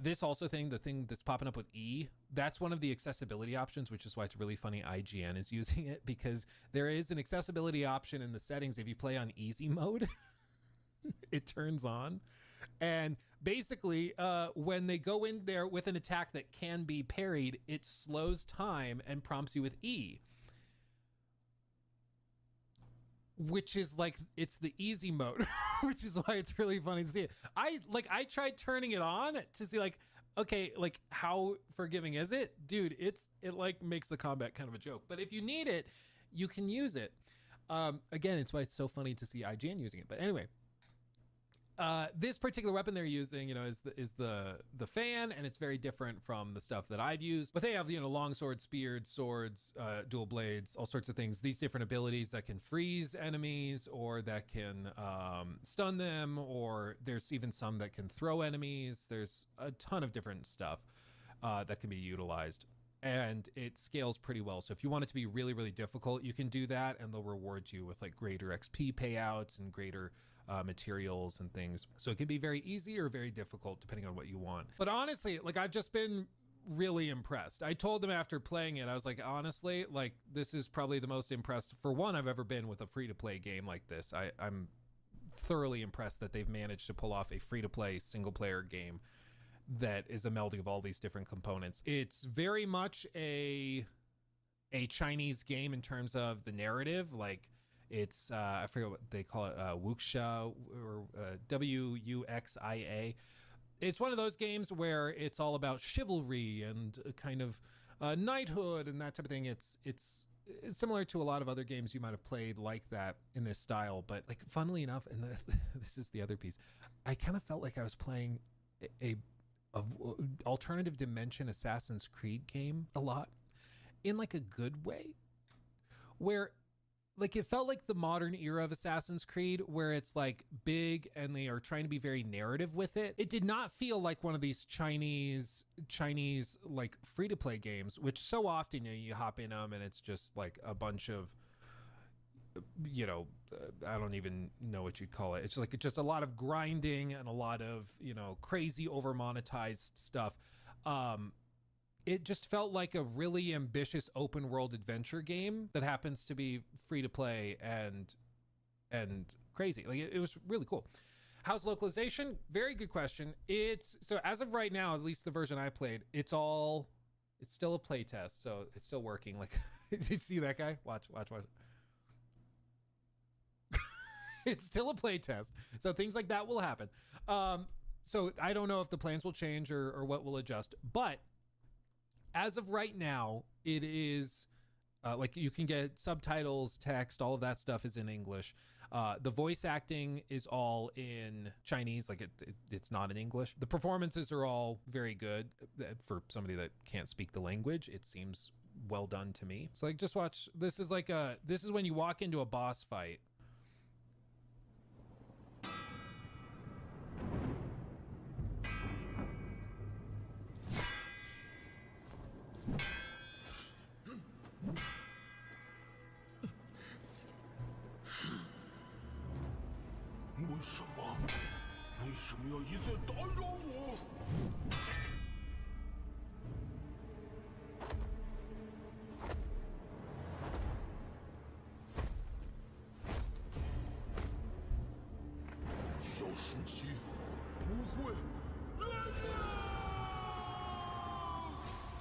this also thing, the thing that's popping up with E, that's one of the accessibility options, which is why it's really funny IGN is using it, because there is an accessibility option in the settings. If you play on easy mode, it turns on. And basically, when they go in there with an attack that can be parried, it slows time and prompts you with E. Which is like, it's the easy mode, which is why it's really funny to see it. I tried turning it on to see like, okay, like how forgiving is it? Dude, it like makes the combat kind of a joke. But if you need it, you can use it. Again, it's why it's so funny to see IGN using it. But anyway, This particular weapon they're using, is the fan, and it's very different from the stuff that I've used. But they have, long swords, spears, swords, dual blades, all sorts of things. These different abilities that can freeze enemies, or that can stun them, or there's even some that can throw enemies. There's a ton of different stuff that can be utilized. And it scales pretty well. So if you want it to be really, really difficult, you can do that, and they'll reward you with like greater XP payouts and greater materials and things. So it can be very easy or very difficult depending on what you want. But honestly, like, I've just been really impressed. I told them after playing it, I was like, honestly, like, this is probably the most impressed, for one, I've ever been with a free-to-play game like this. I'm thoroughly impressed that they've managed to pull off a free-to-play single-player game that is a melding of all these different components. It's very much a Chinese game in terms of the narrative. Like, it's I forget what they call it, wuxia, or WUXIA. It's one of those games where it's all about chivalry and kind of knighthood and that type of thing. It's similar to a lot of other games you might have played like that in this style, but like, funnily enough, and this is the other piece, I kind of felt like I was playing a alternative dimension Assassin's Creed game a lot, in like a good way, where like it felt like the modern era of Assassin's Creed, where it's like big and they are trying to be very narrative with it. It did not feel like one of these Chinese like free-to-play games, which so often you hop in them and it's just like a bunch of, I don't even know what you'd call it. It's like just a lot of grinding and a lot of, crazy over monetized stuff. It just felt like a really ambitious open world adventure game that happens to be free to play and crazy. Like, it was really cool. How's localization? Very good question. So as of right now, at least the version I played, it's still a play test, so it's still working. Like, did you see that guy? Watch. It's still a play test, so things like that will happen. So I don't know if the plans will change or what will adjust, but as of right now, it is like, you can get subtitles, text, all of that stuff is in English. The voice acting is all in Chinese, like it's not in English. The performances are all very good. For somebody that can't speak the language, it seems well done to me. So like, just watch. This is when you walk into a boss fight.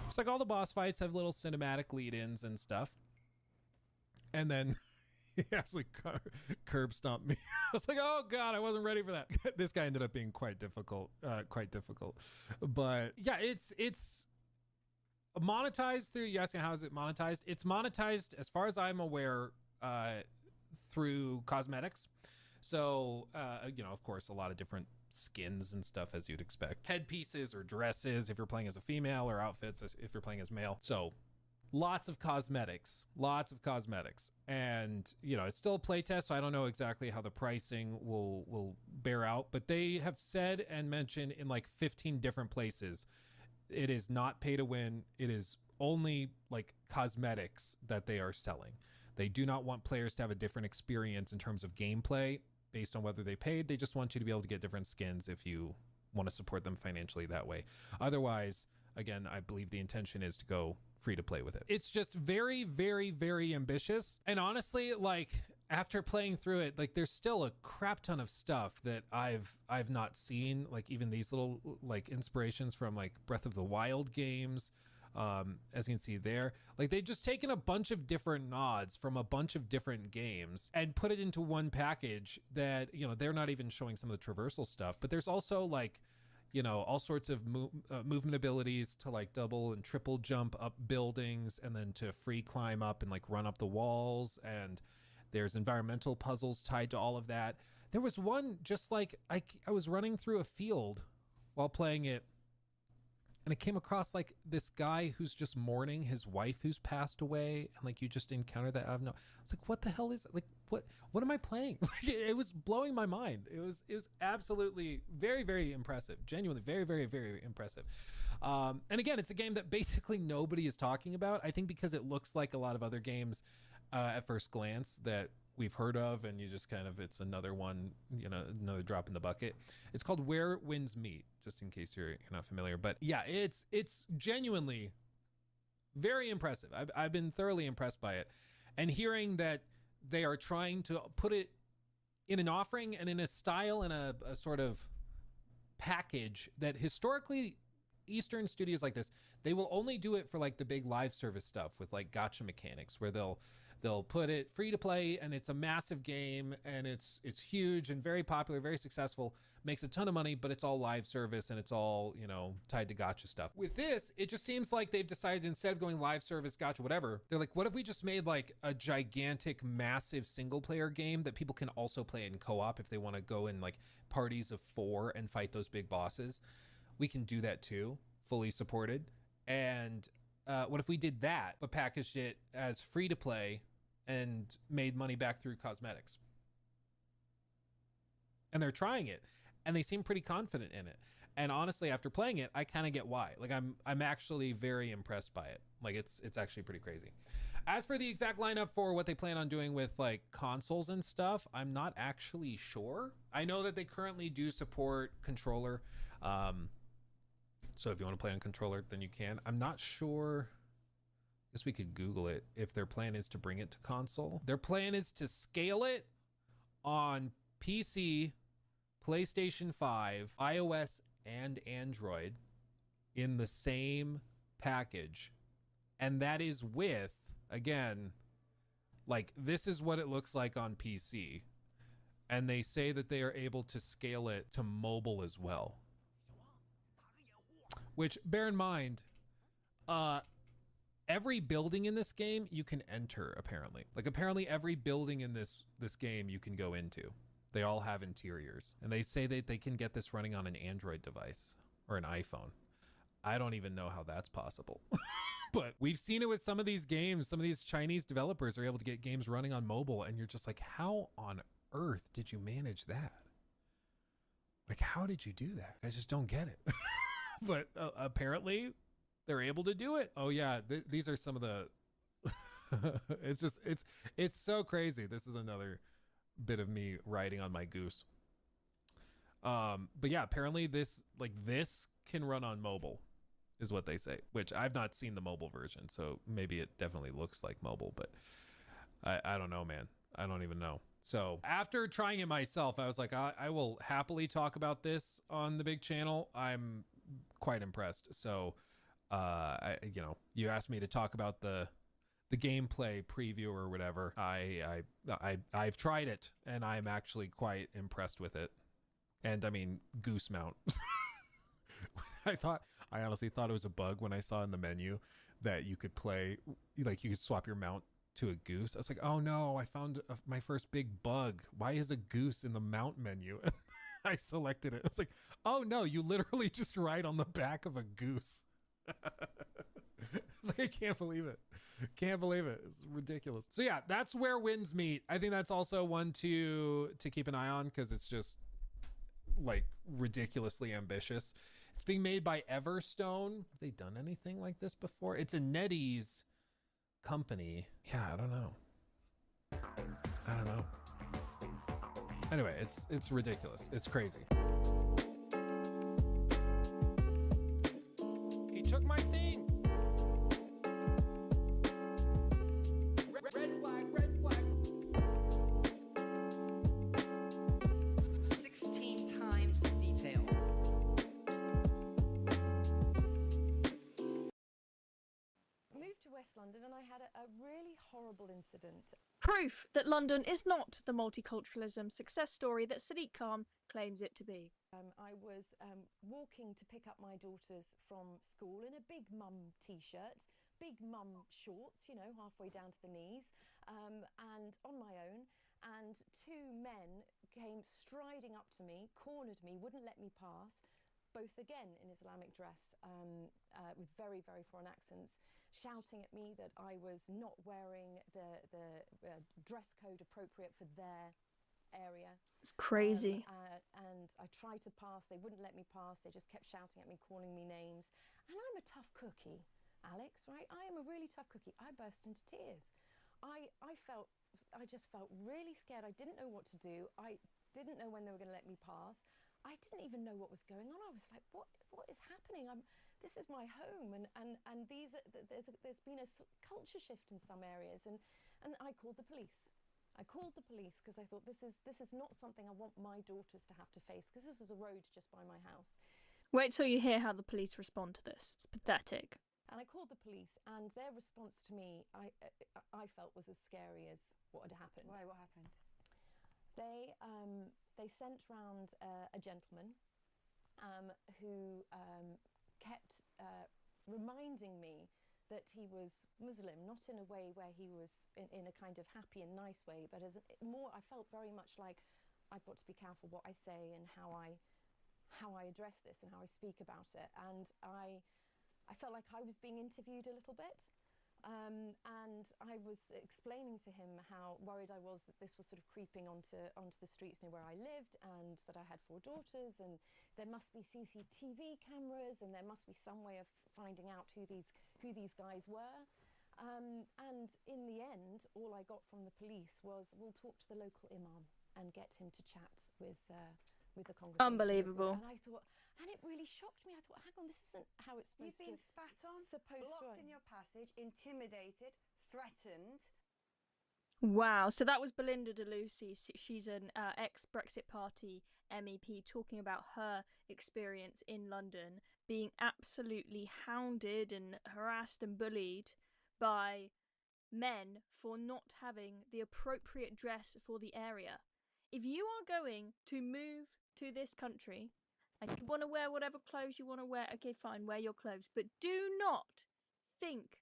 It's like all the boss fights have little cinematic lead-ins and stuff. And then he actually curb stomped me. I was like, oh God, I wasn't ready for that. This guy ended up being quite difficult. But yeah, it's monetized through, you asking how is it monetized? It's monetized, as far as I'm aware, through cosmetics. So, of course, a lot of different skins and stuff, as you'd expect. Headpieces or dresses if you're playing as a female, or outfits if you're playing as male. So lots of cosmetics. And, it's still a playtest, so I don't know exactly how the pricing will bear out, but they have said and mentioned in like 15 different places, it is not pay to win. It is only like cosmetics that they are selling. They do not want players to have a different experience in terms of gameplay based on whether they paid. They just want you to be able to get different skins if you want to support them financially that way. Otherwise, again, I believe the intention is to go free to play with it. It's just very, very, very ambitious. And honestly, like, after playing through it, like, there's still a crap ton of stuff that I've not seen. Like, even these little like inspirations from like Breath of the Wild games. As you can see there, like, they've just taken a bunch of different nods from a bunch of different games and put it into one package that, they're not even showing some of the traversal stuff, but there's also like, all sorts of movement abilities to like double and triple jump up buildings, and then to free climb up and like run up the walls. And there's environmental puzzles tied to all of that. There was one just like I was running through a field while playing it, and I came across like this guy who's just mourning his wife who's passed away, and like you just encounter that. I was like, what the hell is it? Like what am I playing? Like, it was blowing my mind. It was absolutely very, very impressive. Genuinely very, very, very impressive. And again, it's a game that basically nobody is talking about. I think because it looks like a lot of other games at first glance that we've heard of, and you just kind of, it's another one, you know, another drop in the bucket. It's called Where Winds Meet, just in case you're not familiar. But yeah, it's genuinely very impressive. I've been thoroughly impressed by it, and hearing that they are trying to put it in an offering and in a style and a sort of package that historically Eastern studios like this, they will only do it for like the big live service stuff with like gacha mechanics, where they'll put it free to play and it's a massive game and it's huge and very popular, very successful, makes a ton of money, but it's all live service and it's all, you know, tied to gacha stuff. With this, it just seems like they've decided, instead of going live service, gacha, whatever, they're like, what if we just made like a gigantic, massive single player game that people can also play in co-op if they want to go in like parties of 4 and fight those big bosses? We can do that too, fully supported. And what if we did that, but packaged it as free to play and made money back through cosmetics? And they're trying it, and they seem pretty confident in it. And honestly, after playing it, I kind of get why. Like I'm actually very impressed by it. Like it's actually pretty crazy. As for the exact lineup for what they plan on doing with like consoles and stuff, I'm not actually sure. I know that they currently do support controller. So if you want to play on controller, then you can. I'm not sure. I guess we could Google it if their plan is to bring it to console. Their plan is to scale it on PC, PlayStation 5, iOS, and Android in the same package. And that is with, again, like this is what it looks like on PC. And they say that they are able to scale it to mobile as well. Which, bear in mind, every building in this game you can enter, apparently. Like, apparently every building in this game you can go into. They all have interiors. And they say that they can get this running on an Android device or an iPhone. I don't even know how that's possible. But we've seen it with some of these games. Some of these Chinese developers are able to get games running on mobile, and you're just like, how on earth did you manage that? Like, how did you do that? I just don't get it. But apparently they're able to do it. Oh yeah, these are some of the it's so crazy. This is another bit of me riding on my goose. But yeah, apparently this can run on mobile is what they say, which I've not seen the mobile version, so maybe it definitely looks like mobile, but I don't know, man. I don't even know. So after trying it myself, I was like, I will happily talk about this on the big channel. I'm quite impressed. So you asked me to talk about the gameplay preview or whatever. I've tried it, and I'm actually quite impressed with it. And I mean, goose mount. I honestly thought it was a bug when I saw in the menu that you could play, like you could swap your mount to a goose. I was like, oh no, I found my first big bug. Why is a goose in the mount menu? I selected it. I was like, oh no, you literally just ride on the back of a goose. It's like, I can't believe it. Can't believe it. It's ridiculous. So yeah, that's Where Winds Meet. I think that's also one to keep an eye on, because it's just like ridiculously ambitious. It's being made by Everstone. Have they done anything like this before? It's a NetEase company. Yeah, I don't know. Anyway, it's ridiculous. It's crazy. He took my thing. Red flag, red flag. 16 times the detail. Moved to West London and I had a really horrible incident. Proof that London is not the multiculturalism success story that Sadiq Khan claims it to be. I was walking to pick up my daughters from school in a big mum t-shirt, big mum shorts, you know, halfway down to the knees, and on my own. and two men came striding up to me, cornered me, wouldn't let me pass, both again in Islamic dress, with very, very foreign accents, shouting at me that I was not wearing the dress code appropriate for their area. It's crazy. And I tried to pass, they wouldn't let me pass, they just kept shouting at me, calling me names. And I'm a tough cookie, Alex, right? I am a really tough cookie. I burst into tears. I just felt really scared. I didn't know what to do. I didn't know when they were going to let me pass. I didn't even know what was going on. I was like, what is happening? This is my home, and there's been a culture shift in some areas, and I called the police. I called the police because I thought this is not something I want my daughters to have to face, because this is a road just by my house. Wait till you hear how the police respond to this. It's pathetic. And I called the police, and their response to me, I felt, was as scary as what had happened. Why? What happened? They sent round a gentleman who kept reminding me that he was Muslim, not in a way where he was in a kind of happy and nice way, but as more, I felt very much like I've got to be careful what I say and how I address this and how I speak about it. And I felt like I was being interviewed a little bit. And I was explaining to him how worried I was that this was sort of creeping onto the streets near where I lived, and that I had 4 daughters, and there must be CCTV cameras, and there must be some way of finding out who these guys were. And in the end, all I got from the police was, we'll talk to the local imam and get him to chat with the congregation. Unbelievable. And I thought, and it really shocked me. I thought, hang on, this isn't how it's supposed to. You've been spat on, blocked in your passage, intimidated, threatened. Wow. So that was Belinda DeLucy. She's an ex-Brexit Party MEP talking about her experience in London, being absolutely hounded and harassed and bullied by men for not having the appropriate dress for the area. If you are going to move to this country and you want to wear whatever clothes you want to wear, okay, fine, wear your clothes. But do not think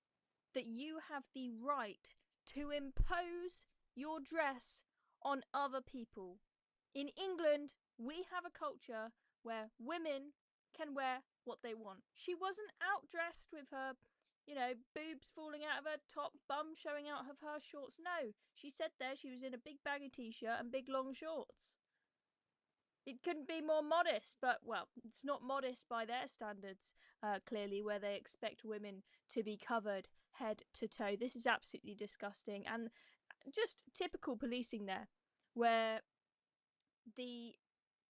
that you have the right to impose your dress on other people. In England, we have a culture where women can wear what they want. She wasn't outdressed with her, boobs falling out of her top, bum showing out of her shorts. No, she said there she was in a big baggy t-shirt and big long shorts. It couldn't be more modest, but, well, it's not modest by their standards, clearly, where they expect women to be covered head to toe. This is absolutely disgusting, and just typical policing there, where the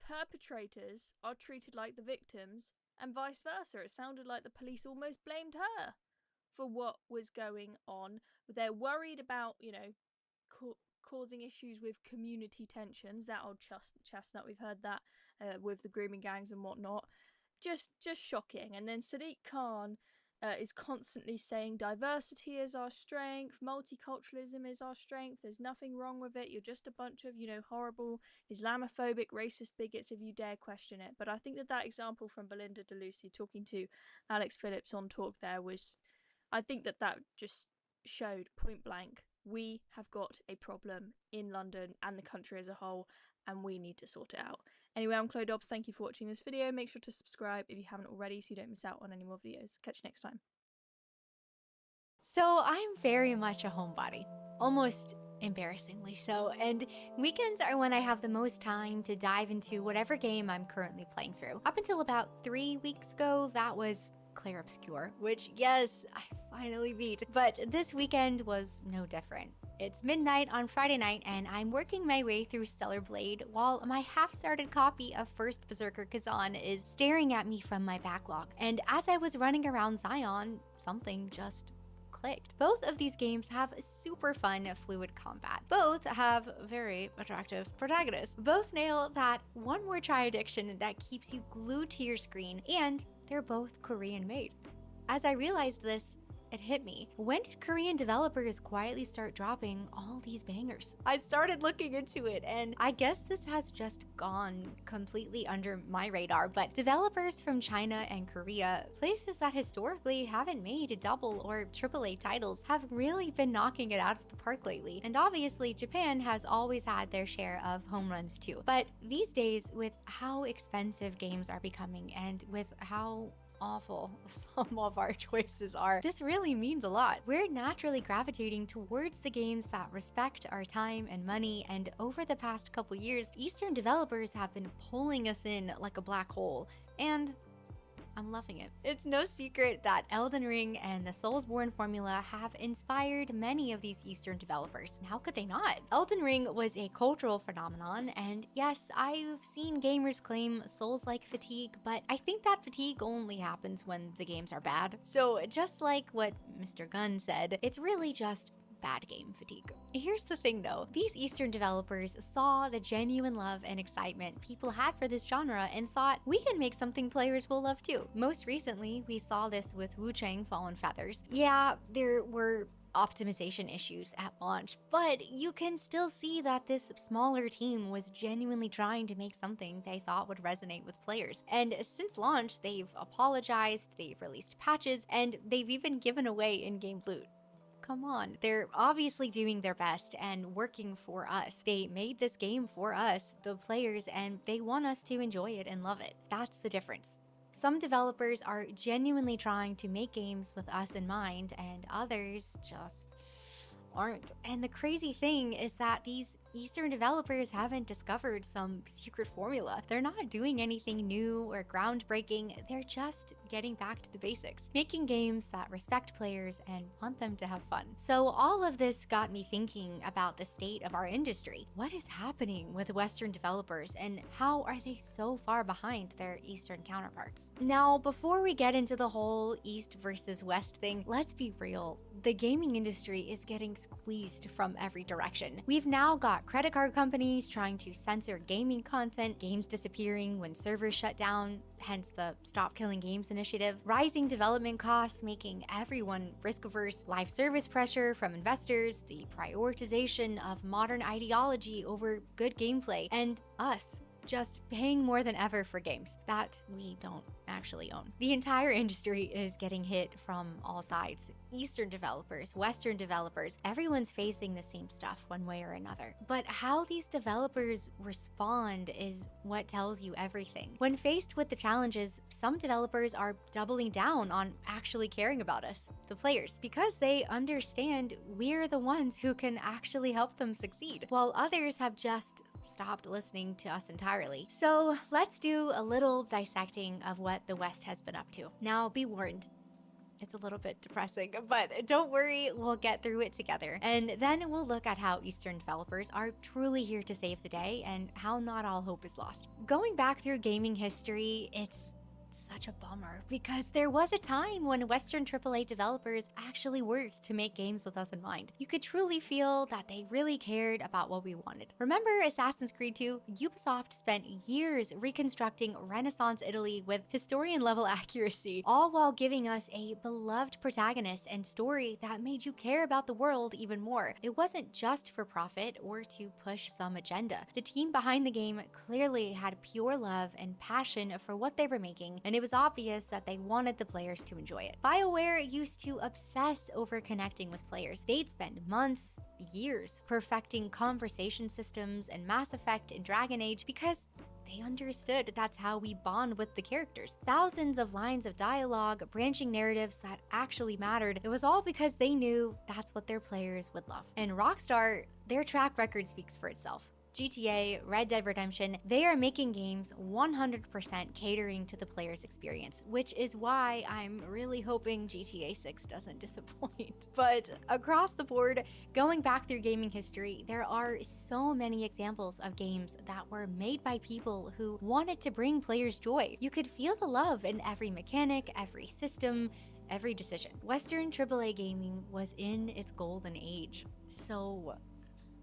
perpetrators are treated like the victims and vice versa. It sounded like the police almost blamed her for what was going on. They're worried about, causing issues with community tensions. That old chestnut, we've heard that with the grooming gangs and whatnot. Just shocking. And then Sadiq Khan is constantly saying diversity is our strength, multiculturalism is our strength, there's nothing wrong with it, you're just a bunch of, horrible Islamophobic, racist bigots if you dare question it. But I think that example from Belinda DeLucy talking to Alex Phillips on Talk there was, I think that just showed point blank, we have got a problem in London and the country as a whole, and we need to sort it out. Anyway, I'm Chloe Dobbs. Thank you for watching this video. Make sure to subscribe if you haven't already so you don't miss out on any more videos. Catch you next time. So I'm very much a homebody, almost embarrassingly so, and weekends are when I have the most time to dive into whatever game I'm currently playing through. Up until about 3 weeks ago, that was Clair Obscur, which, yes, I finally beat. But this weekend was no different. It's midnight on Friday night, and I'm working my way through Stellar Blade while my half-started copy of First Berserker Kazan is staring at me from my backlog. And as I was running around Zion, something just clicked. Both of these games have super fun, fluid combat. Both have very attractive protagonists. Both nail that one more try addiction that keeps you glued to your screen, and they're both Korean made. As I realized this, it hit me. When did Korean developers quietly start dropping all these bangers? I started looking into it, and I guess this has just gone completely under my radar, but developers from China and Korea, places that historically haven't made double or AAA titles, have really been knocking it out of the park lately. And obviously, Japan has always had their share of home runs too. But these days, with how expensive games are becoming and with how awful some of our choices are, this really means a lot. We're naturally gravitating towards the games that respect our time and money, and over the past couple years, Eastern developers have been pulling us in like a black hole, and I'm loving it. It's no secret that Elden Ring and the Soulsborne formula have inspired many of these Eastern developers. And how could they not? Elden Ring was a cultural phenomenon, and yes, I've seen gamers claim Souls-like fatigue, but I think that fatigue only happens when the games are bad. So just like what Mr. Gunn said, it's really just bad game fatigue. Here's the thing though, these Eastern developers saw the genuine love and excitement people had for this genre and thought, we can make something players will love too. Most recently, we saw this with Wu Chang Fallen Feathers. Yeah, there were optimization issues at launch, but you can still see that this smaller team was genuinely trying to make something they thought would resonate with players. And since launch, they've apologized, they've released patches, and they've even given away in-game loot. Come on, they're obviously doing their best and working for us. They made this game for us, the players, and they want us to enjoy it and love it. That's the difference. Some developers are genuinely trying to make games with us in mind, and others just aren't. And the crazy thing is that these Eastern developers haven't discovered some secret formula. They're not doing anything new or groundbreaking, they're just getting back to the basics, making games that respect players and want them to have fun. So all of this got me thinking about the state of our industry. What is happening with Western developers, and how are they so far behind their Eastern counterparts? Now, before we get into the whole East versus West thing, let's be real. The gaming industry is getting squeezed from every direction. We've now got credit card companies trying to censor gaming content, games disappearing when servers shut down, hence the Stop Killing Games initiative, rising development costs making everyone risk-averse, live service pressure from investors, the prioritization of modern ideology over good gameplay, and us just paying more than ever for games that we don't actually own. The entire industry is getting hit from all sides. Eastern developers, Western developers, everyone's facing the same stuff one way or another. But how these developers respond is what tells you everything. When faced with the challenges, some developers are doubling down on actually caring about us, the players, because they understand we're the ones who can actually help them succeed, while others have just stopped listening to us entirely. So let's do a little dissecting of what the West has been up to. Now, be warned, it's a little bit depressing, but don't worry, we'll get through it together. And then we'll look at how Eastern developers are truly here to save the day and how not all hope is lost. Going back through gaming history, it's such a bummer because there was a time when Western AAA developers actually worked to make games with us in mind. You could truly feel that they really cared about what we wanted. Remember Assassin's Creed 2? Ubisoft spent years reconstructing Renaissance Italy with historian-level accuracy, all while giving us a beloved protagonist and story that made you care about the world even more. It wasn't just for profit or to push some agenda. The team behind the game clearly had pure love and passion for what they were making, and it was obvious that they wanted the players to enjoy it. BioWare used to obsess over connecting with players. They'd spend months, years, perfecting conversation systems and Mass Effect and Dragon Age because they understood that's how we bond with the characters. Thousands of lines of dialogue, branching narratives that actually mattered. It was all because they knew that's what their players would love. And Rockstar, their track record speaks for itself. GTA, Red Dead Redemption, they are making games 100% catering to the player's experience, which is why I'm really hoping GTA 6 doesn't disappoint. But across the board, going back through gaming history, there are so many examples of games that were made by people who wanted to bring players joy. You could feel the love in every mechanic, every system, every decision. Western AAA gaming was in its golden age. So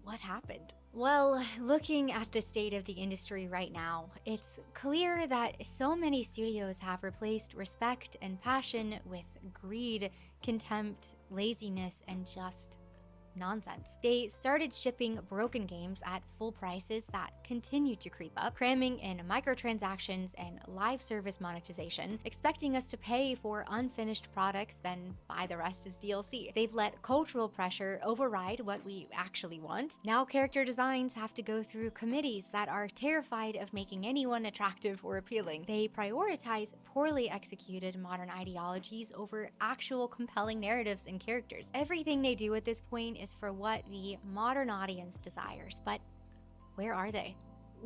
what happened? Well, looking at the state of the industry right now, it's clear that so many studios have replaced respect and passion with greed, contempt, laziness, and just nonsense. They started shipping broken games at full prices that continued to creep up, cramming in microtransactions and live service monetization, expecting us to pay for unfinished products, then buy the rest as DLC. They've let cultural pressure override what we actually want. Now character designs have to go through committees that are terrified of making anyone attractive or appealing. They prioritize poorly executed modern ideologies over actual compelling narratives and characters. Everything they do at this point is for what the modern audience desires, but where are they?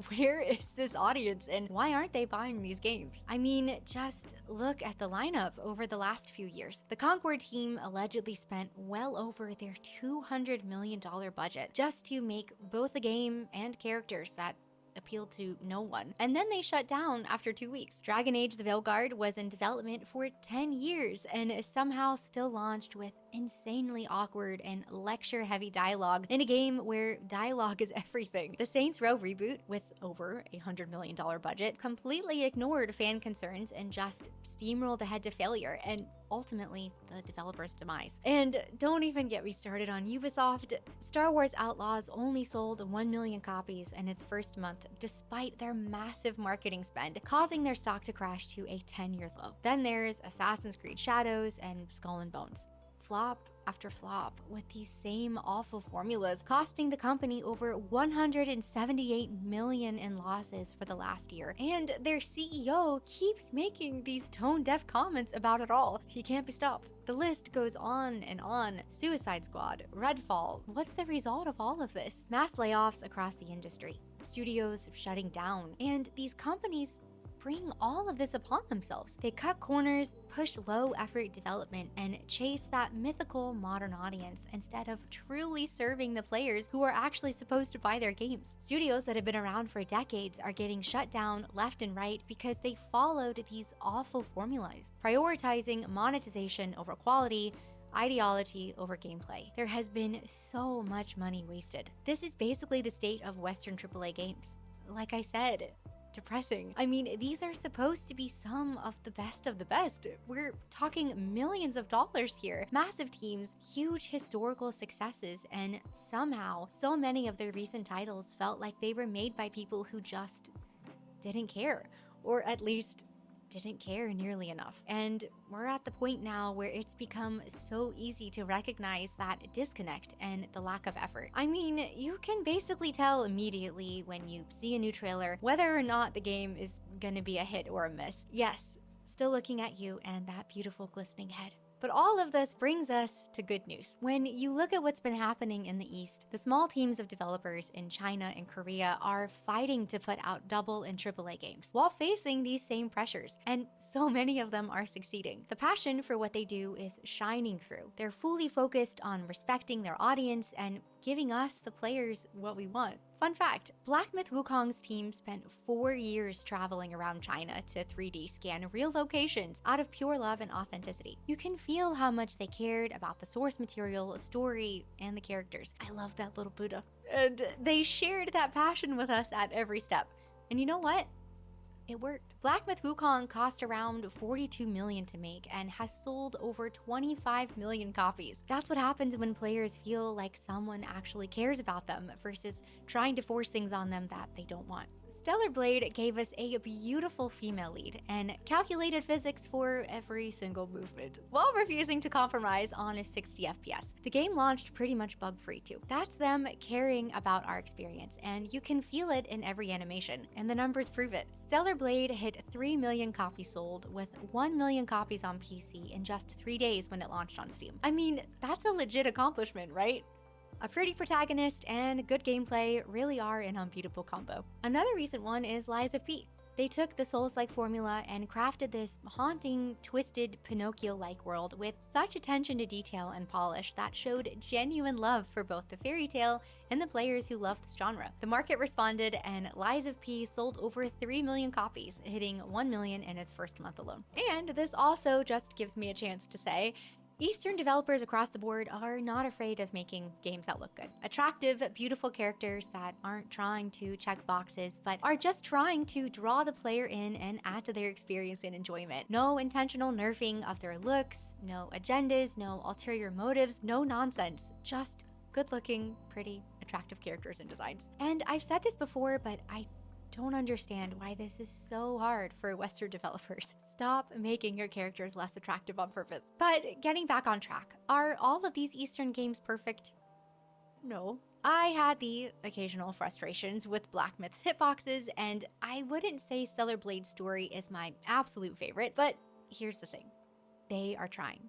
Where is this audience and why aren't they buying these games? I mean, just look at the lineup over the last few years. The Concord team allegedly spent well over their $200 million budget just to make both a game and characters that appealed to no one. And then they shut down after 2 weeks. Dragon Age: The Veilguard was in development for 10 years and somehow still launched with insanely awkward and lecture-heavy dialogue in a game where dialogue is everything. The Saints Row reboot, with over a $100 million budget, completely ignored fan concerns and just steamrolled ahead to failure, and ultimately the developer's demise. And don't even get me started on Ubisoft. Star Wars Outlaws only sold 1 million copies in its first month, despite their massive marketing spend, causing their stock to crash to a 10-year low. Then there's Assassin's Creed Shadows and Skull and Bones. Flop after flop with these same awful formulas, costing the company over $178 million in losses for the last year. And their CEO keeps making these tone-deaf comments about it all. He can't be stopped. The list goes on and on. Suicide Squad, Redfall. What's the result of all of this? Mass layoffs across the industry, studios shutting down, and these companies bring all of this upon themselves. They cut corners, push low-effort development, and chase that mythical modern audience instead of truly serving the players who are actually supposed to buy their games. Studios that have been around for decades are getting shut down left and right because they followed these awful formulas, prioritizing monetization over quality, ideology over gameplay. There has been so much money wasted. This is basically the state of Western AAA games. Like I said, depressing. I mean, these are supposed to be some of the best of the best. We're talking millions of dollars here. Massive teams, huge historical successes, and somehow so many of their recent titles felt like they were made by people who just didn't care, or at least didn't care nearly enough. And we're at the point now where it's become so easy to recognize that disconnect and the lack of effort. I mean, you can basically tell immediately when you see a new trailer whether or not the game is gonna be a hit or a miss. Yes, still looking at you and that beautiful glistening head. But all of this brings us to good news. When you look at what's been happening in the East, the small teams of developers in China and Korea are fighting to put out double and AAA games while facing these same pressures, and so many of them are succeeding. The passion for what they do is shining through. They're fully focused on respecting their audience and giving us, the players, what we want. Fun fact, Black Myth Wukong's team spent 4 years traveling around China to 3D scan real locations out of pure love and authenticity. You can feel how much they cared about the source material, story, and the characters. I love that little Buddha. And they shared that passion with us at every step. And you know what? It worked. Black Myth Wukong cost around $42 million to make and has sold over 25 million copies. That's what happens when players feel like someone actually cares about them versus trying to force things on them that they don't want. Stellar Blade gave us a beautiful female lead and calculated physics for every single movement, while refusing to compromise on a 60 FPS. The game launched pretty much bug-free too. That's them caring about our experience, and you can feel it in every animation, and the numbers prove it. Stellar Blade hit 3 million copies sold, with 1 million copies on PC in just 3 days when it launched on Steam. I mean, that's a legit accomplishment, right? A pretty protagonist and good gameplay really are an unbeatable combo. Another recent one is Lies of P. They took the Souls-like formula and crafted this haunting, twisted, Pinocchio-like world with such attention to detail and polish that showed genuine love for both the fairy tale and the players who love this genre. The market responded, and Lies of P sold over 3 million copies, hitting 1 million in its first month alone. And this also just gives me a chance to say, Eastern developers across the board are not afraid of making games that look good. Attractive, beautiful characters that aren't trying to check boxes, but are just trying to draw the player in and add to their experience and enjoyment. No intentional nerfing of their looks, no agendas, no ulterior motives, no nonsense. Just good-looking, pretty, attractive characters and designs. And I've said this before, but I don't understand why this is so hard for Western developers. Stop making your characters less attractive on purpose. But getting back on track, are all of these Eastern games perfect? No. I had the occasional frustrations with Black Myth's hitboxes, and I wouldn't say Stellar Blade's story is my absolute favorite, but here's the thing. They are trying.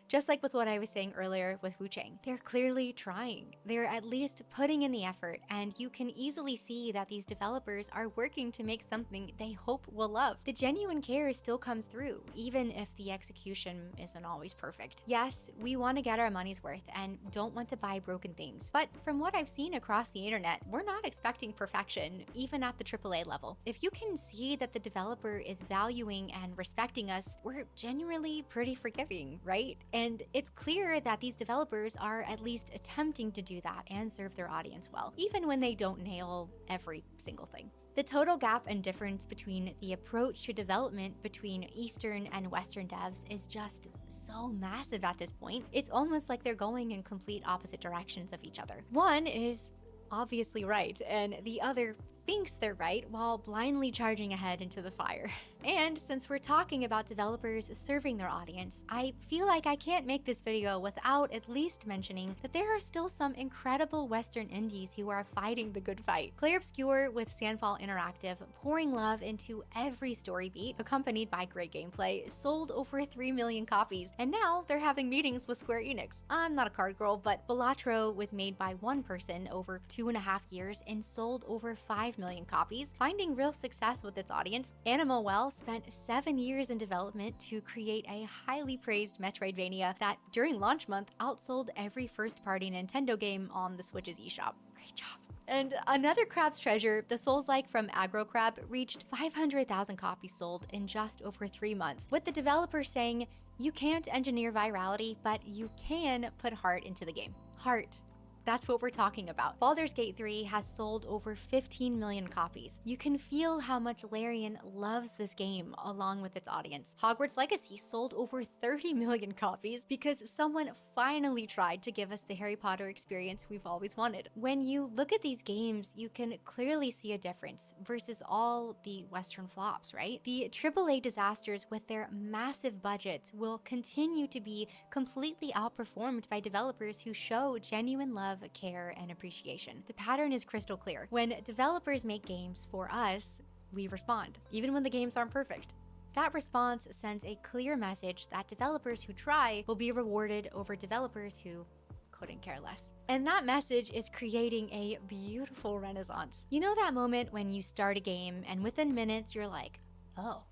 Just like with what I was saying earlier with Wu Chang, they're clearly trying. They're at least putting in the effort, and you can easily see that these developers are working to make something they hope will love. The genuine care still comes through, even if the execution isn't always perfect. Yes, we want to get our money's worth and don't want to buy broken things, but from what I've seen across the internet, we're not expecting perfection, even at the AAA level. If you can see that the developer is valuing and respecting us, we're genuinely pretty forgiving, right? And it's clear that these developers are at least attempting to do that and serve their audience well, even when they don't nail every single thing. The total gap and difference between the approach to development between Eastern and Western devs is just so massive at this point. It's almost like they're going in complete opposite directions of each other. One is obviously right, and the other thinks they're right while blindly charging ahead into the fire. And since we're talking about developers serving their audience, I feel like I can't make this video without at least mentioning that there are still some incredible Western indies who are fighting the good fight. Clair Obscur with Sandfall Interactive pouring love into every story beat, accompanied by great gameplay, sold over 3 million copies, and now they're having meetings with Square Enix. I'm not a card girl, but Balatro was made by one person over 2.5 years and sold over 5 million copies, finding real success with its audience. Animal Well spent 7 years in development to create a highly praised Metroidvania that, during launch month, outsold every first-party Nintendo game on the Switch's eShop. Great job. And another Crab's Treasure, the Souls-like from Aggro Crab, reached 500,000 copies sold in just over 3 months, with the developer saying, "You can't engineer virality, but you can put heart into the game." Heart. That's what we're talking about. Baldur's Gate 3 has sold over 15 million copies. You can feel how much Larian loves this game along with its audience. Hogwarts Legacy sold over 30 million copies because someone finally tried to give us the Harry Potter experience we've always wanted. When you look at these games, you can clearly see a difference versus all the Western flops, right? The AAA disasters with their massive budgets will continue to be completely outperformed by developers who show genuine love, care, and appreciation. The pattern is crystal clear. When developers make games for us, we respond, even when the games aren't perfect. That response sends a clear message that developers who try will be rewarded over developers who couldn't care less. And that message is creating a beautiful renaissance. You know that moment when you start a game and within minutes you're like, oh,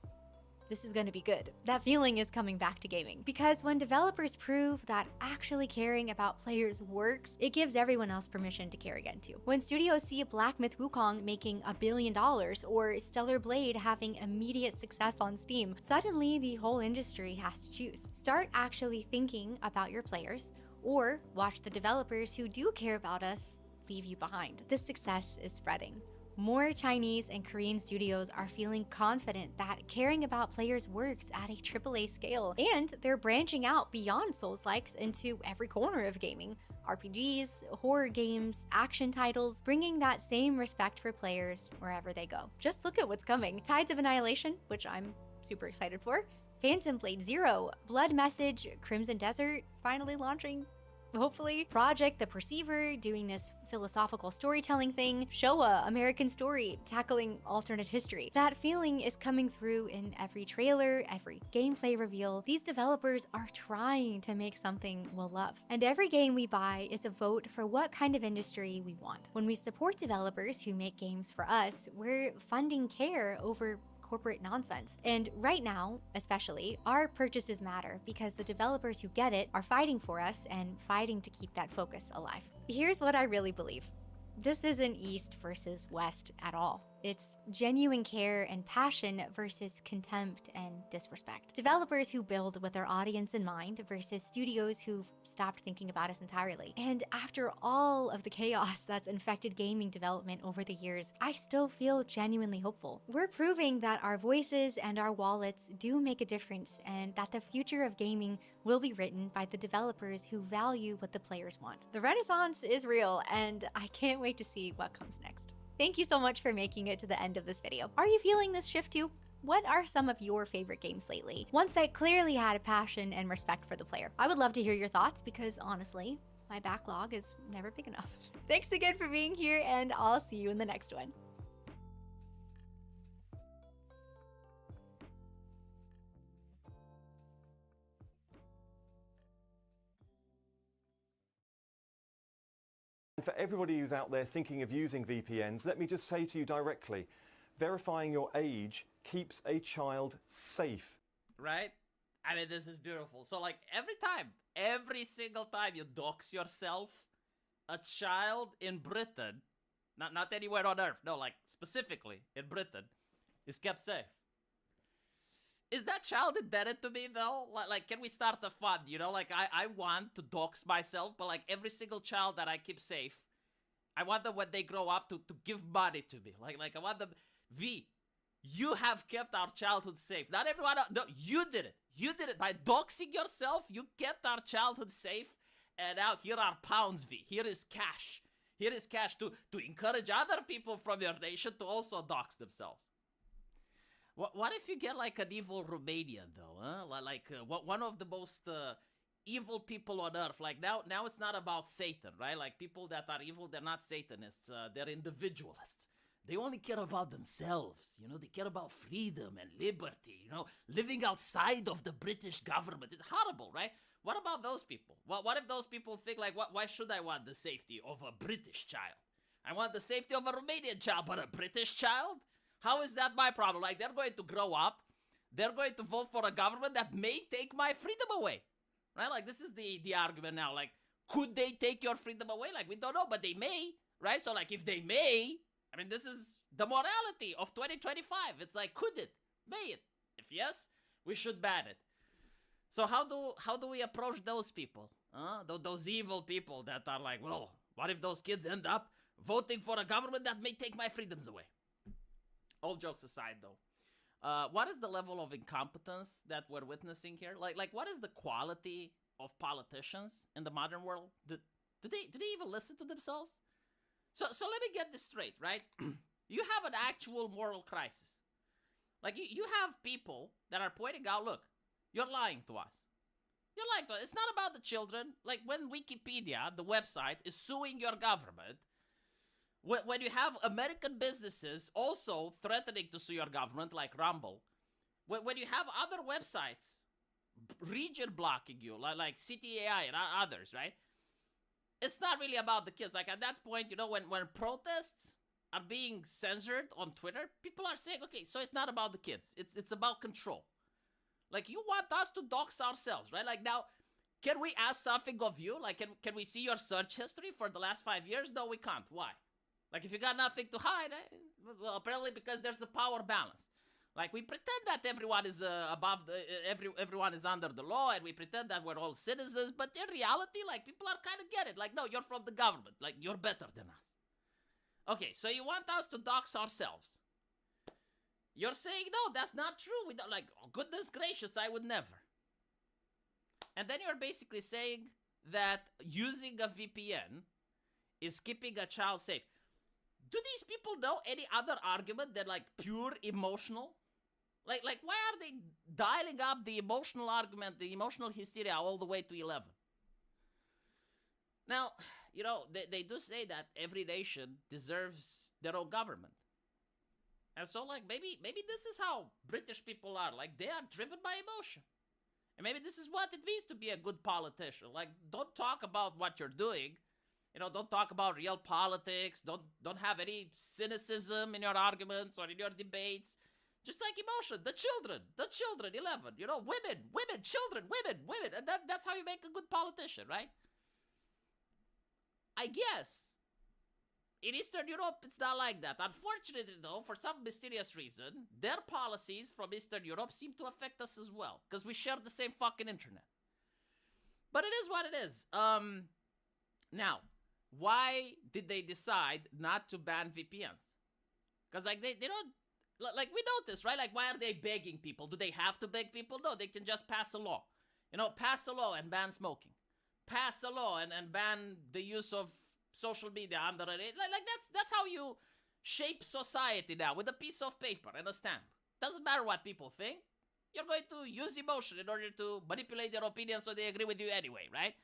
this is going to be good. That feeling is coming back to gaming. Because when developers prove that actually caring about players works, it gives everyone else permission to care again too. When studios see Black Myth Wukong making $1 billion or Stellar Blade having immediate success on Steam, suddenly the whole industry has to choose. Start actually thinking about your players, or watch the developers who do care about us leave you behind. This success is spreading. More Chinese and Korean studios are feeling confident that caring about players works at a AAA scale, and they're branching out beyond Souls-likes into every corner of gaming. RPGs, horror games, action titles, bringing that same respect for players wherever they go. Just look at what's coming. Tides of Annihilation, which I'm super excited for, Phantom Blade Zero, Blood Message, Crimson Desert, finally launching, hopefully. Project the Perceiver, doing this philosophical storytelling thing. Showa, American Story, tackling alternate history. That feeling is coming through in every trailer, every gameplay reveal. These developers are trying to make something we'll love. And every game we buy is a vote for what kind of industry we want. When we support developers who make games for us, we're funding care over corporate nonsense. And right now, especially, our purchases matter because the developers who get it are fighting for us and fighting to keep that focus alive. Here's what I really believe. This isn't East versus West at all. It's genuine care and passion versus contempt and disrespect. Developers who build with their audience in mind versus studios who've stopped thinking about us entirely. And after all of the chaos that's infected gaming development over the years, I still feel genuinely hopeful. We're proving that our voices and our wallets do make a difference, and that the future of gaming will be written by the developers who value what the players want. The Renaissance is real, and I can't wait to see what comes next. Thank you so much for making it to the end of this video. Are you feeling this shift too? What are some of your favorite games lately? Ones that clearly had a passion and respect for the player. I would love to hear your thoughts because honestly, my backlog is never big enough. Thanks again for being here, and I'll see you in the next one. For everybody who's out there thinking of using VPNs, let me just say to you directly, verifying your age keeps a child safe. Right? I mean, this is beautiful. So like every single time you dox yourself, a child in Britain, not anywhere on Earth, no, like specifically in Britain, is kept safe. Is that child indebted to me though? Like, can we start a fund? You know, like I want to dox myself, but like every single child that I keep safe, I want them when they grow up to give money to me. Like I want them. V, you have kept our childhood safe. Not everyone else. No, you did it. You did it by doxing yourself. You kept our childhood safe, and now here are pounds, V. Here is cash. Here is cash to encourage other people from your nation to also dox themselves. What if you get like an evil Romanian though, huh? Like one of the most evil people on earth. Like now it's not about Satan, right? Like people that are evil, they're not Satanists. They're individualists. They only care about themselves. You know, they care about freedom and liberty. You know, living outside of the British government. It's horrible, right? What about those people? What if those people think like, why should I want the safety of a British child? I want the safety of a Romanian child, but a British child? How is that my problem? Like, they're going to grow up, they're going to vote for a government that may take my freedom away, right? Like, this is the argument now. Like, could they take your freedom away? Like, we don't know, but they may, right? So, like, if they may, I mean, this is the morality of 2025. It's like, could it? May it? If yes, we should ban it. So how do we approach those people? Those evil people that are like, well, what if those kids end up voting for a government that may take my freedoms away? All jokes aside, though, what is the level of incompetence that we're witnessing here? Like, what is the quality of politicians in the modern world? Do they even listen to themselves? So let me get this straight, right? You have an actual moral crisis. Like, you have people that are pointing out, look, you're lying to us. You're lying to us. It's not about the children. Like, when Wikipedia, the website, is suing your government, when you have American businesses also threatening to sue your government, like Rumble, when you have other websites region blocking you, like CTAI and others, right? It's not really about the kids. Like, at that point, you know, when protests are being censored on Twitter, people are saying, okay, so it's not about the kids. It's about control. Like, you want us to dox ourselves, right? Like, now, can we ask something of you? Like, can we see your search history for the last 5 years? No, we can't. Why? Like, if you got nothing to hide, well, apparently because there's the power balance. Like, we pretend that everyone is above everyone is under the law, and we pretend that we're all citizens, but in reality, like, people are kind of get it. Like, no, you're from the government. Like, you're better than us. Okay, so you want us to dox ourselves. You're saying, no, that's not true. We don't, like, oh, goodness gracious, I would never. And then you're basically saying that using a VPN is keeping a child safe. Do these people know any other argument than, like, pure emotional? Like, why are they dialing up the emotional argument, the emotional hysteria all the way to 11? Now, you know, they do say that every nation deserves their own government. And so, like, maybe this is how British people are. Like, they are driven by emotion. And maybe this is what it means to be a good politician. Like, don't talk about what you're doing. You know, don't talk about real politics. Don't have any cynicism in your arguments or in your debates. Just like emotion. The children, 11. You know, women, children, women. And that's how you make a good politician, right? I guess In Eastern Europe, it's not like that. Unfortunately, though, for some mysterious reason, their policies from Eastern Europe seem to affect us as well, because we share the same fucking internet. But it is what it is. Now, why did they decide not to ban VPNs? Because, like, they don't... Like, we noticed, right? Like, why are they begging people? Do they have to beg people? No, they can just pass a law. You know, pass a law and ban smoking. Pass a law and ban the use of social media under it. Like that's how you shape society now, with a piece of paper and a stamp. Doesn't matter what people think. You're going to use emotion in order to manipulate their opinion so they agree with you anyway, right?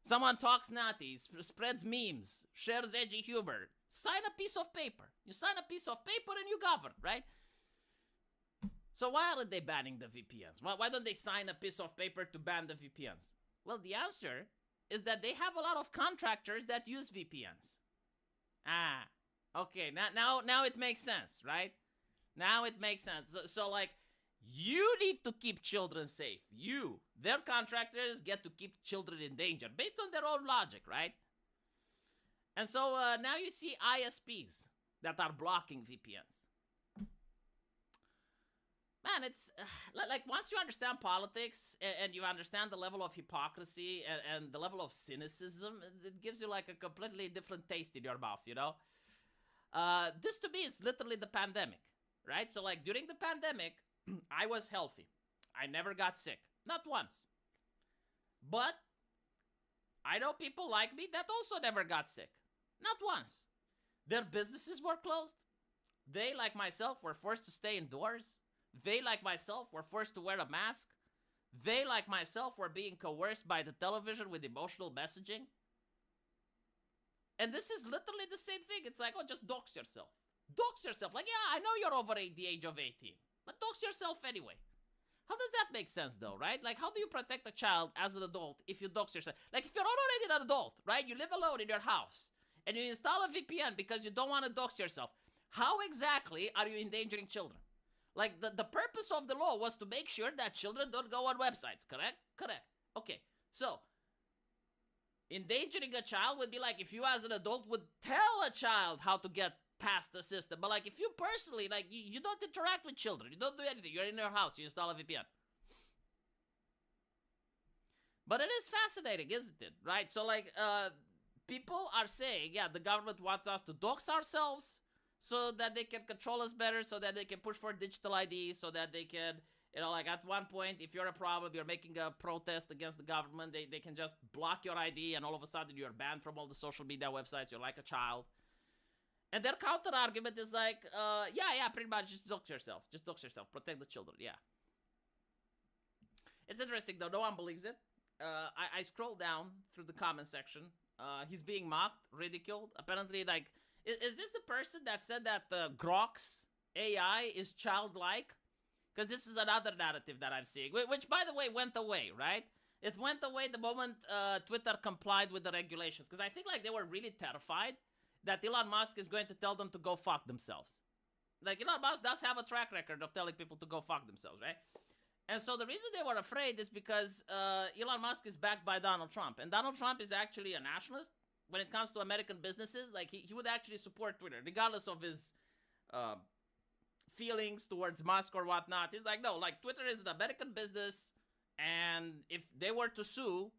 Someone talks naughty, spreads memes, shares edgy humor. Sign a piece of paper. You sign a piece of paper and you govern, right? So why aren't they banning the VPNs? Why don't they sign a piece of paper to ban the VPNs? Well, the answer is that they have a lot of contractors that use VPNs. Ah, okay, now it makes sense, right? Now it makes sense. So like, you need to keep children safe. Their contractors get to keep children in danger, based on their own logic, right? And so now you see ISPs that are blocking VPNs. Man, it's like once you understand politics and you understand the level of hypocrisy and the level of cynicism, it gives you like a completely different taste in your mouth, you know? This to me is literally the pandemic, right? So like during the pandemic, I was healthy. I never got sick. Not once. But I know people like me that also never got sick. Not once. Their businesses were closed. They, like myself, were forced to stay indoors. They, like myself, were forced to wear a mask. They, like myself, were being coerced by the television with emotional messaging. And this is literally the same thing. It's like, oh, just dox yourself. Dox yourself. Like, yeah, I know you're over the age of 18, but dox yourself anyway. How does that make sense, though, right? Like, how do you protect a child as an adult if you dox yourself? Like, if you're already an adult, right? You live alone in your house, and you install a VPN because you don't want to dox yourself. How exactly are you endangering children? Like, the purpose of the law was to make sure that children don't go on websites, correct? Correct. Okay, so, endangering a child would be like if you as an adult would tell a child how to get past the system. But, like, if you personally, like, you don't interact with children, you don't do anything, you're in your house, you install a VPN. But it is fascinating, isn't it? Right? So, like, people are saying, yeah, the government wants us to dox ourselves, so that they can control us better, so that they can push for digital ID, so that they can, you know, like at one point, if you're a problem, you're making a protest against the government, they can just block your ID and all of a sudden you're banned from all the social media websites, you're like a child. And their counter argument is like, yeah, pretty much just dox yourself. Just dox yourself. Protect the children, yeah. It's interesting though, no one believes it. I scroll down through the comment section. He's being mocked, ridiculed. Apparently, like, is this the person that said that Grok's AI is childlike? Because this is another narrative that I'm seeing, which, by the way, went away, right? It went away the moment Twitter complied with the regulations. Because I think, like, they were really terrified that Elon Musk is going to tell them to go fuck themselves. Like, Elon Musk does have a track record of telling people to go fuck themselves, right? And so the reason they were afraid is because Elon Musk is backed by Donald Trump. And Donald Trump is actually a nationalist. When it comes to American businesses, like, he would actually support Twitter, regardless of his feelings towards Musk or whatnot. He's like, no, like, Twitter is an American business, and if they were to sue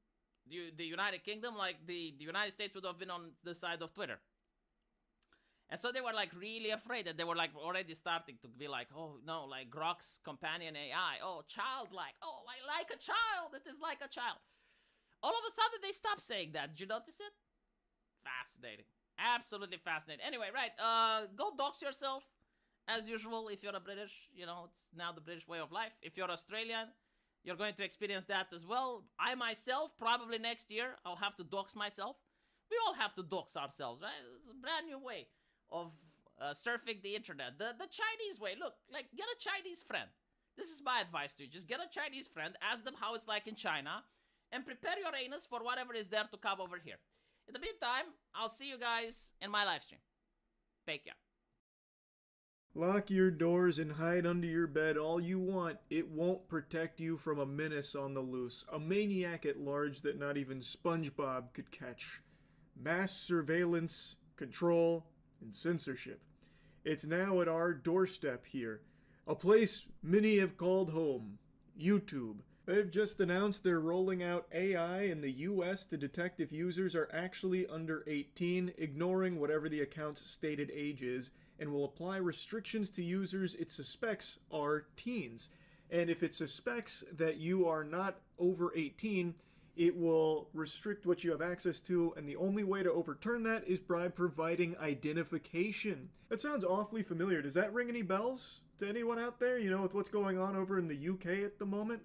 the United Kingdom, like, the United States would have been on the side of Twitter. And so they were, like, really afraid that they were, like, already starting to be like, oh, no, like, Grok's companion AI, oh, childlike, oh, like a child, it is like a child. All of a sudden, they stopped saying that. Did you notice it? Fascinating. Absolutely fascinating. Anyway, right, go dox yourself, as usual, if you're a British, you know, it's now the British way of life. If you're Australian, you're going to experience that as well. I myself, probably next year, I'll have to dox myself. We all have to dox ourselves, right? It's a brand new way of surfing the internet. The Chinese way. Look, like, get a Chinese friend. This is my advice to you. Just get a Chinese friend, ask them how it's like in China, and prepare your anus for whatever is there to come over here. In the meantime, I'll see you guys in my live stream. Take care. Lock your doors and hide under your bed all you want. It won't protect you from a menace on the loose. A maniac at large that not even SpongeBob could catch. Mass surveillance control, and censorship. It's now at our doorstep here, a place many have called home, YouTube. They've just announced they're rolling out AI in the US to detect if users are actually under 18, ignoring whatever the account's stated age is, and will apply restrictions to users it suspects are teens. And if it suspects that you are not over 18, it will restrict what you have access to, and the only way to overturn that is by providing identification. That sounds awfully familiar. Does that ring any bells to anyone out there, you know, with what's going on over in the UK at the moment?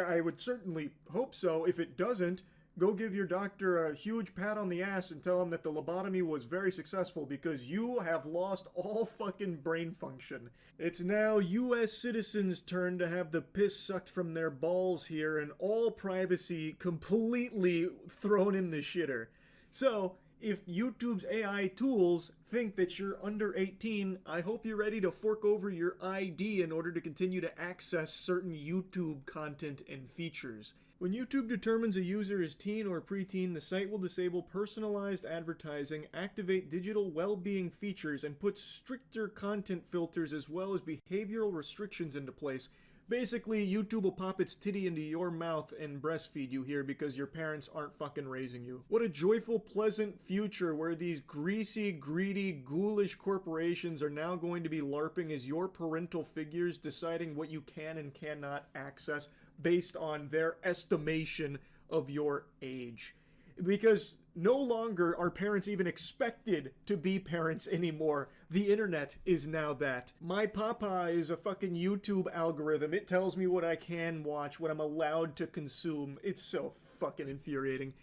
I would certainly hope so. If it doesn't, go give your doctor a huge pat on the ass and tell him that the lobotomy was very successful, because you have lost all fucking brain function. It's now US citizens' turn to have the piss sucked from their balls here and all privacy completely thrown in the shitter. So, if YouTube's AI tools think that you're under 18, I hope you're ready to fork over your ID in order to continue to access certain YouTube content and features. When YouTube determines a user is teen or preteen, the site will disable personalized advertising, activate digital well-being features, and put stricter content filters as well as behavioral restrictions into place. Basically, YouTube will pop its titty into your mouth and breastfeed you here because your parents aren't fucking raising you. What a joyful, pleasant future where these greasy, greedy, ghoulish corporations are now going to be LARPing as your parental figures, deciding what you can and cannot access based on their estimation of your age. Because no longer are parents even expected to be parents anymore. The internet is now that. My papa is a fucking YouTube algorithm. It tells me what I can watch, what I'm allowed to consume. It's so fucking infuriating.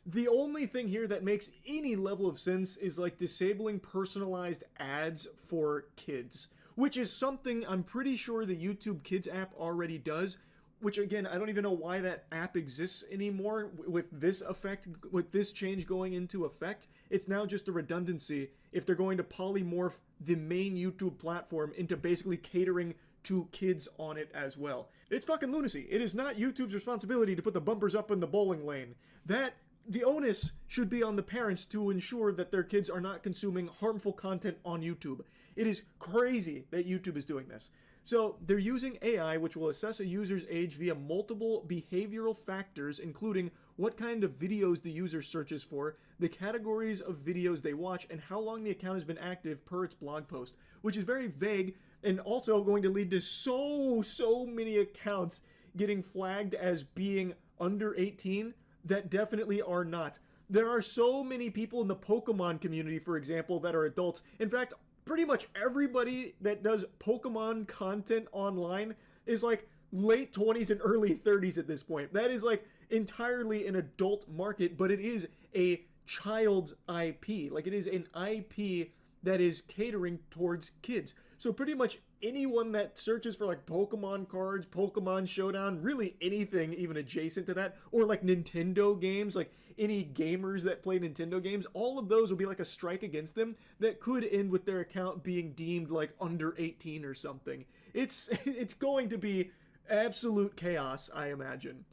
The only thing here that makes any level of sense is like disabling personalized ads for kids, which is something I'm pretty sure the YouTube Kids app already does. Which, again, I don't even know why that app exists anymore with this effect, with this change going into effect. It's now just a redundancy if they're going to polymorph the main YouTube platform into basically catering to kids on it as well. It's fucking lunacy. It is not YouTube's responsibility to put the bumpers up in the bowling lane. The onus should be on the parents to ensure that their kids are not consuming harmful content on YouTube. It is crazy that YouTube is doing this. So they're using AI, which will assess a user's age via multiple behavioral factors, including what kind of videos the user searches for, the categories of videos they watch, and how long the account has been active per its blog post, which is very vague and also going to lead to so many accounts getting flagged as being under 18 that definitely are not. There are so many people in the Pokemon community, for example, that are adults. In fact, pretty much everybody that does Pokemon content online is like late 20s and early 30s at this point. That is like entirely an adult market, but it is a child's IP. Like, it is an IP that is catering towards kids. So pretty much anyone that searches for like Pokemon cards, Pokemon Showdown, really anything even adjacent to that, or like Nintendo games, like any gamers that play Nintendo games, all of those will be like a strike against them that could end with their account being deemed like under 18 or something. It's going to be absolute chaos, I imagine.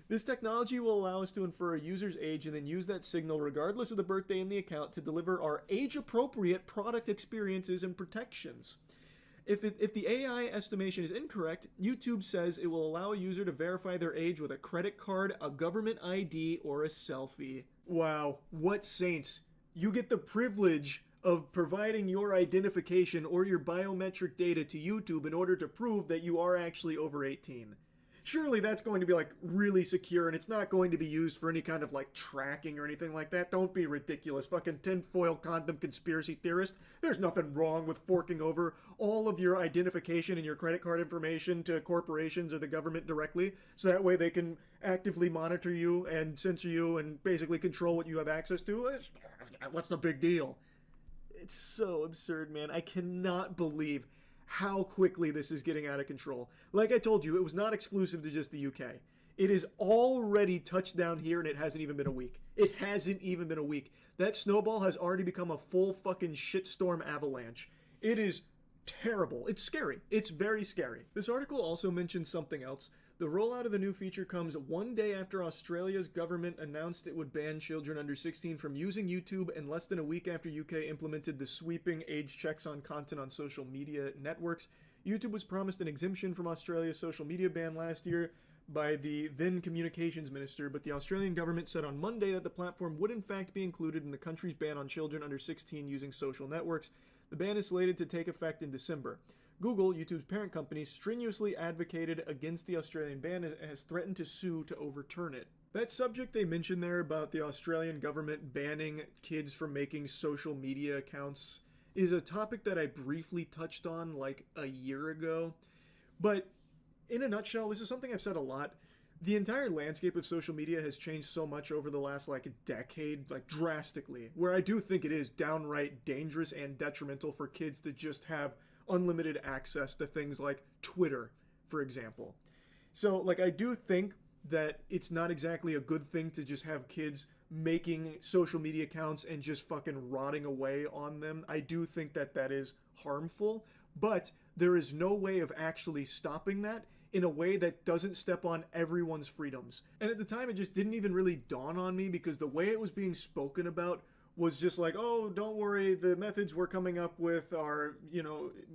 This technology will allow us to infer a user's age and then use that signal regardless of the birthday in the account to deliver our age-appropriate product experiences and protections. If the AI estimation is incorrect, YouTube says it will allow a user to verify their age with a credit card, a government ID, or a selfie. Wow, what saints. You get the privilege of providing your identification or your biometric data to YouTube in order to prove that you are actually over 18. Surely that's going to be like really secure and it's not going to be used for any kind of like tracking or anything like that. Don't be ridiculous. Fucking tinfoil condom conspiracy theorist. There's nothing wrong with forking over all of your identification and your credit card information to corporations or the government directly, so that way they can actively monitor you and censor you and basically control what you have access to. What's the big deal? It's so absurd, man. I cannot believe how quickly this is getting out of control. Like I told you, it was not exclusive to just the UK. It is already touched down here and it hasn't even been a week. It hasn't even been a week. That snowball has already become a full fucking shitstorm avalanche. It is terrible. It's scary. It's very scary. This article also mentions something else. The rollout of the new feature comes one day after Australia's government announced it would ban children under 16 from using YouTube, and less than a week after UK implemented the sweeping age checks on content on social media networks. YouTube was promised an exemption from Australia's social media ban last year by the then communications minister, but the Australian government said on Monday that the platform would in fact be included in the country's ban on children under 16 using social networks. The ban is slated to take effect in December. Google, YouTube's parent company, strenuously advocated against the Australian ban and has threatened to sue to overturn it. That subject they mentioned there about the Australian government banning kids from making social media accounts is a topic that I briefly touched on like a year ago. But in a nutshell, this is something I've said a lot. The entire landscape of social media has changed so much over the last decade, drastically, where I do think it is downright dangerous and detrimental for kids to just have unlimited access to things like Twitter, for example. So, I do think that it's not exactly a good thing to just have kids making social media accounts and just fucking rotting away on them. I do think that that is harmful, but there is no way of actually stopping that in a way that doesn't step on everyone's freedoms. And at the time, it just didn't even really dawn on me because the way it was being spoken about was just like, oh, don't worry, the methods we're coming up with are,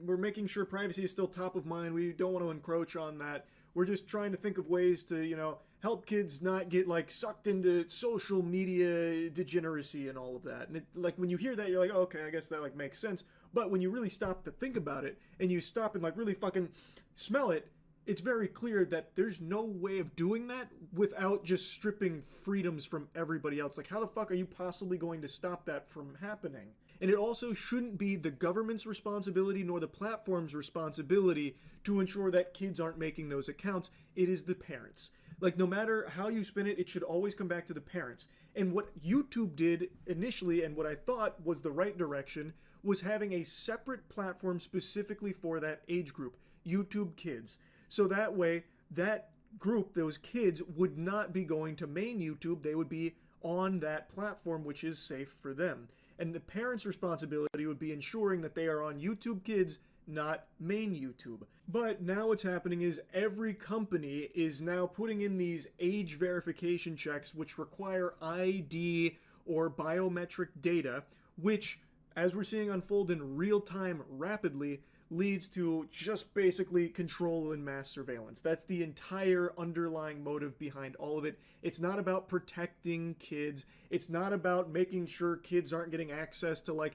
we're making sure privacy is still top of mind. We don't want to encroach on that. We're just trying to think of ways to, help kids not get, sucked into social media degeneracy and all of that. And when you hear that, you're like, oh, okay, I guess that, makes sense. But when you really stop to think about it and you stop and, really fucking smell it, it's very clear that there's no way of doing that without just stripping freedoms from everybody else. How the fuck are you possibly going to stop that from happening? And it also shouldn't be the government's responsibility nor the platform's responsibility to ensure that kids aren't making those accounts. It is the parents. No matter how you spin it, it should always come back to the parents. And what YouTube did initially, and what I thought was the right direction, was having a separate platform specifically for that age group, YouTube Kids. So that way, that group, those kids, would not be going to main YouTube. They would be on that platform, which is safe for them. And the parents' responsibility would be ensuring that they are on YouTube Kids, not main YouTube. But now what's happening is every company is now putting in these age verification checks, which require ID or biometric data, which, as we're seeing unfold in real time rapidly, leads to just basically control and mass surveillance. That's the entire underlying motive behind all of it. It's not about protecting kids. It's not about making sure kids aren't getting access to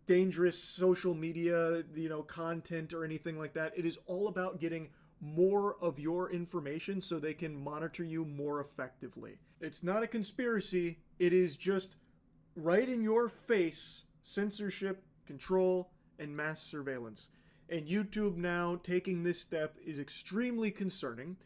dangerous social media, content or anything like that. It is all about getting more of your information so they can monitor you more effectively. It's not a conspiracy. It is just right in your face censorship, control, and mass surveillance. And YouTube now taking this step is extremely concerning.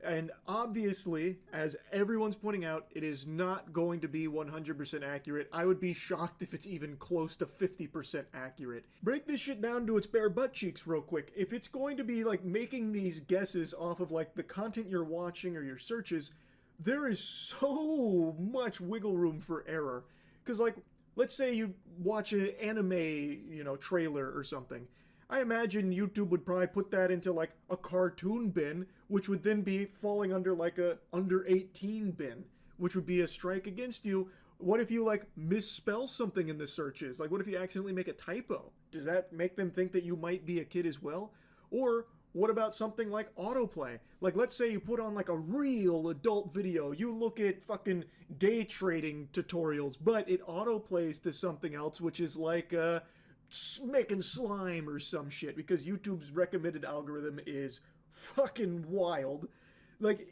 And obviously, as everyone's pointing out, it is not going to be 100% accurate. I would be shocked if it's even close to 50% accurate. Break this shit down to its bare butt cheeks real quick. If it's going to be making these guesses off of the content you're watching or your searches, there is so much wiggle room for error. Because let's say you watch an anime, trailer or something. I imagine YouTube would probably put that into a cartoon bin, which would then be falling under a under 18 bin, which would be a strike against you. What if you misspell something in the searches? What if you accidentally make a typo? Does that make them think that you might be a kid as well? Or what about something like autoplay? Let's say you put on a real adult video. You look at fucking day trading tutorials, but it autoplays to something else, which is making slime or some shit, because YouTube's recommended algorithm is fucking wild.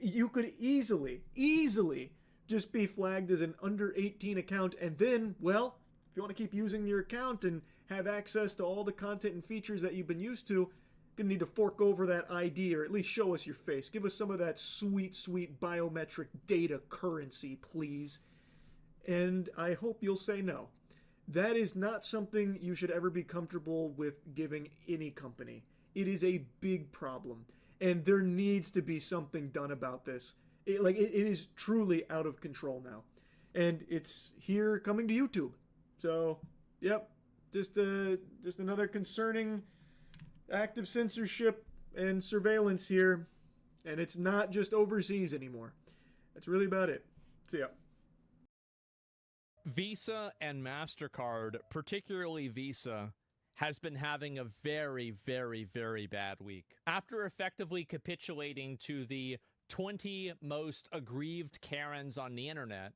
You could easily just be flagged as an under 18 account, and then, well, if you want to keep using your account and have access to all the content and features that you've been used to, you're gonna need to fork over that ID, or at least show us your face. Give us some of that sweet, sweet biometric data currency, please. And I hope you'll say no. That is not something you should ever be comfortable with giving any company. It is a big problem, and there needs to be something done about this. It is truly out of control now, and it's here coming to YouTube. So, yep, just another concerning act of censorship and surveillance here. And it's not just overseas anymore. That's really about it. See ya. Visa and MasterCard, particularly Visa, has been having a very, very, very bad week. After effectively capitulating to the 20 most aggrieved Karens on the internet,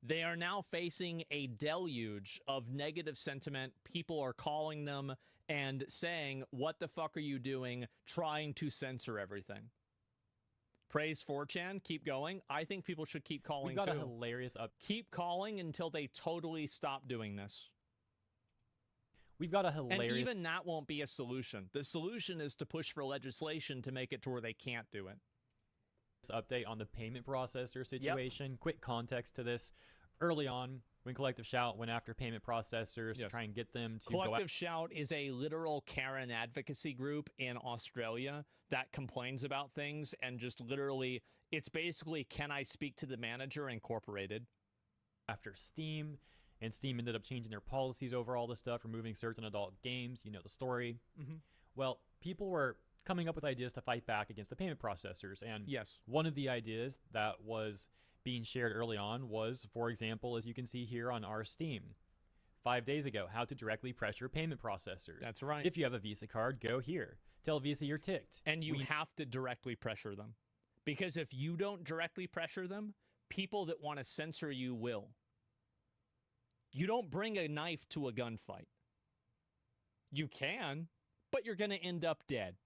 they are now facing a deluge of negative sentiment. People are calling them and saying, what the fuck are you doing, trying to censor everything. Praise 4chan, keep going. I think people should keep calling We got too. a hilarious Keep calling until they totally stop doing this. We've got a hilarious... And even that won't be a solution. The solution is to push for legislation to make it to where they can't do it. Update on the payment processor situation. Yep. Quick context to this. Early on, when Collective Shout went after payment processors to try and get them to Collective Shout is a literal Karen advocacy group in Australia that complains about things and just literally, it's basically, can I speak to the manager incorporated? After Steam, and Steam ended up changing their policies over all this stuff, removing certain adult games. You know the story. Well, people were coming up with ideas to fight back against the payment processors. And one of the ideas that was being shared early on was, for example, as you can see here on our Steam, 5 days ago, how to directly pressure payment processors. That's right. If you have a Visa card, go here. Tell Visa you're ticked. And you have to directly pressure them. Because if you don't directly pressure them, people that want to censor you will. You don't bring a knife to a gunfight. You can, but you're going to end up dead.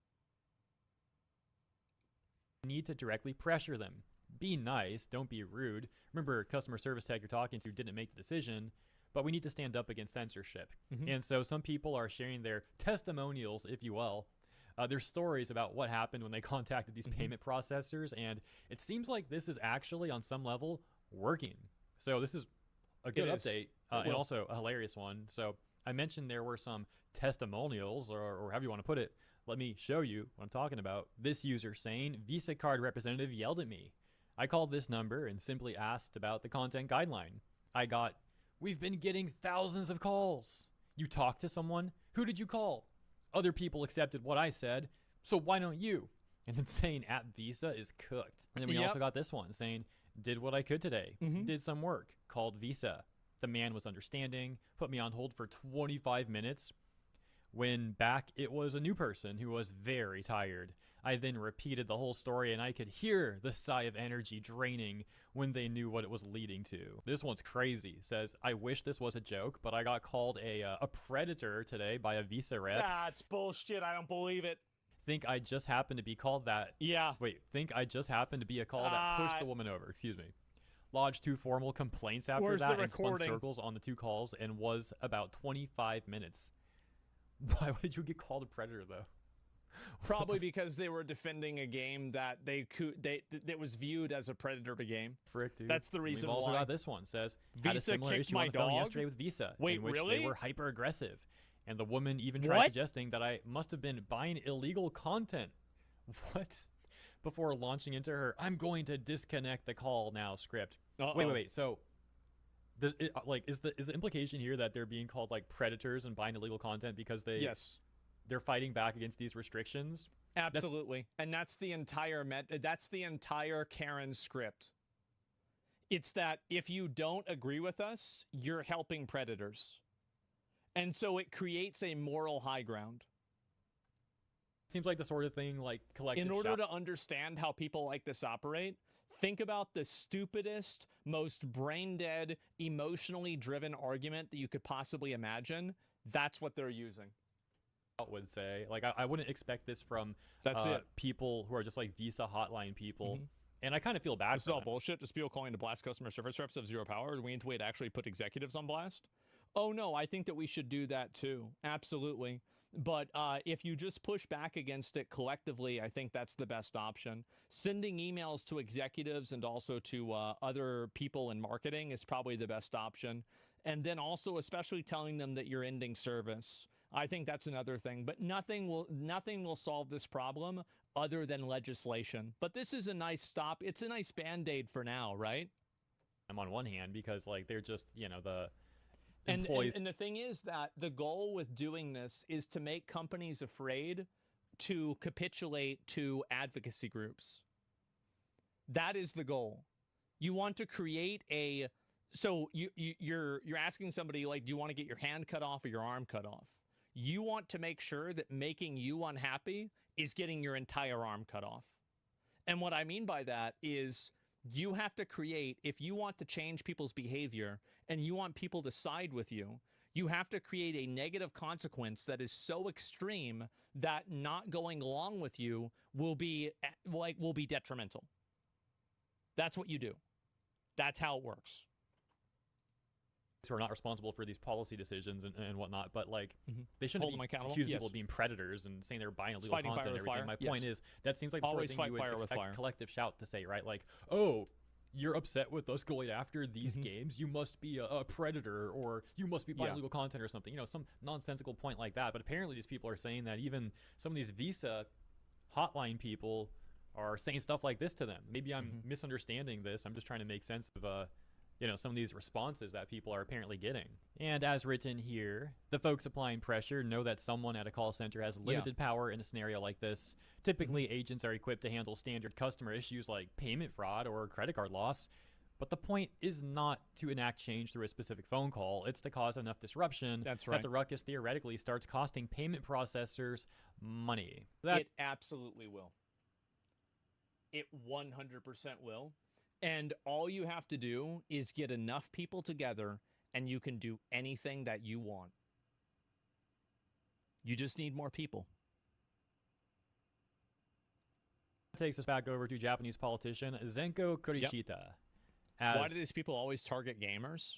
Need to directly pressure them. Be nice, don't be rude. Remember, customer service tech you're talking to didn't make the decision, but we need to stand up against censorship. And so some people are sharing their testimonials, if you will, their stories about what happened when they contacted these payment processors, and it seems like this is actually, on some level, working. So this is a good update, and also a hilarious one. So I mentioned there were some testimonials, or however you want to put it. Let me show you what I'm talking about. This user saying, Visa card representative yelled at me. I called this number and simply asked about the content guideline. I got, we've been getting thousands of calls. You talked to someone? Who did you call? Other people accepted what I said, so why don't you? And then saying at Visa is cooked. And then we also got this one saying, did what I could today, did some work, called Visa. The man was understanding, put me on hold for 25 minutes. When back, it was a new person who was very tired. I then repeated the whole story, and I could hear the sigh of energy draining when they knew what it was leading to. This one's crazy. Says, I wish this was a joke, but I got called a predator today by a Visa rep. That's bullshit. I don't believe it. Think I just happened to be called that. Wait, think I just happened to be a call that pushed the woman over. Excuse me. Lodged 2 formal complaints after that and spun circles on the 2 calls and was about 25 minutes. Why would you get called a predator, though? Probably because they were defending a game that that was viewed as a predator game. Frick, dude. That's the reason We've also why. got this one. Says, Visa had a similar kicked issue my on the phone dog yesterday with Visa. Wait, in which really? They were hyper aggressive. And the woman even tried suggesting that I must have been buying illegal content. What? Before launching into her, I'm going to disconnect the call now script. Wait. So, is the implication here that they're being called like predators and buying illegal content because they're fighting back against these restrictions? Absolutely. And that's the entire Karen script. It's that if you don't agree with us, you're helping predators. And so it creates a moral high ground. Seems like the sort of thing like collective In order to understand how people like this operate, think about the stupidest, most brain-dead, emotionally driven argument that you could possibly imagine. That's what they're using. Would say, like, I wouldn't expect this from people who are just like Visa hotline people. And I kind of feel bad. This is all bullshit. Just people calling to blast customer service reps of zero power. Do we need to wait to actually put executives on blast? Oh no, I think that we should do that too. Absolutely. But if you just push back against it collectively, I think that's the best option. Sending emails to executives and also to other people in marketing is probably the best option. And then also especially telling them that you're ending service. I think that's another thing, but nothing will solve this problem other than legislation. But this is a nice stop. It's a nice Band-Aid for now, right? I'm on one hand because like they're just, the employees. And the thing is that the goal with doing this is to make companies afraid to capitulate to advocacy groups. That is the goal. You want to create a, so you're asking somebody, like, do you want to get your hand cut off or your arm cut off? You want to make sure that making you unhappy is getting your entire arm cut off. And what I mean by that is you have to create, if you want to change people's behavior and you want people to side with you, you have to create a negative consequence that is so extreme that not going along with you will be detrimental. That's what you do. That's how it works. Who are not responsible for these policy decisions and whatnot, but like they shouldn't Hold them accountable. accuse Yes. people of being predators and saying they're buying illegal Fighting content fire and with everything. fire. My point Yes. is that seems like the sort of Always thing fight you would fire with expect fire. Collective Shout to say, right? Like, oh, you're upset with us going after these games, you must be a predator, or you must be buying illegal content or something, you know, some nonsensical point like that. But apparently these people are saying that even some of these Visa hotline people are saying stuff like this to them. Maybe I'm misunderstanding this. I'm just trying to make sense of you know, some of these responses that people are apparently getting. And as written here, the folks applying pressure know that someone at a call center has limited power in a scenario like this. Typically, agents are equipped to handle standard customer issues like payment fraud or credit card loss. But the point is not to enact change through a specific phone call. It's to cause enough disruption that the ruckus theoretically starts costing payment processors money. It absolutely will. It 100% will. And all you have to do is get enough people together and you can do anything that you want. You just need more people. Takes us back over to Japanese politician Zenko Kurishita. Why do these people always target gamers?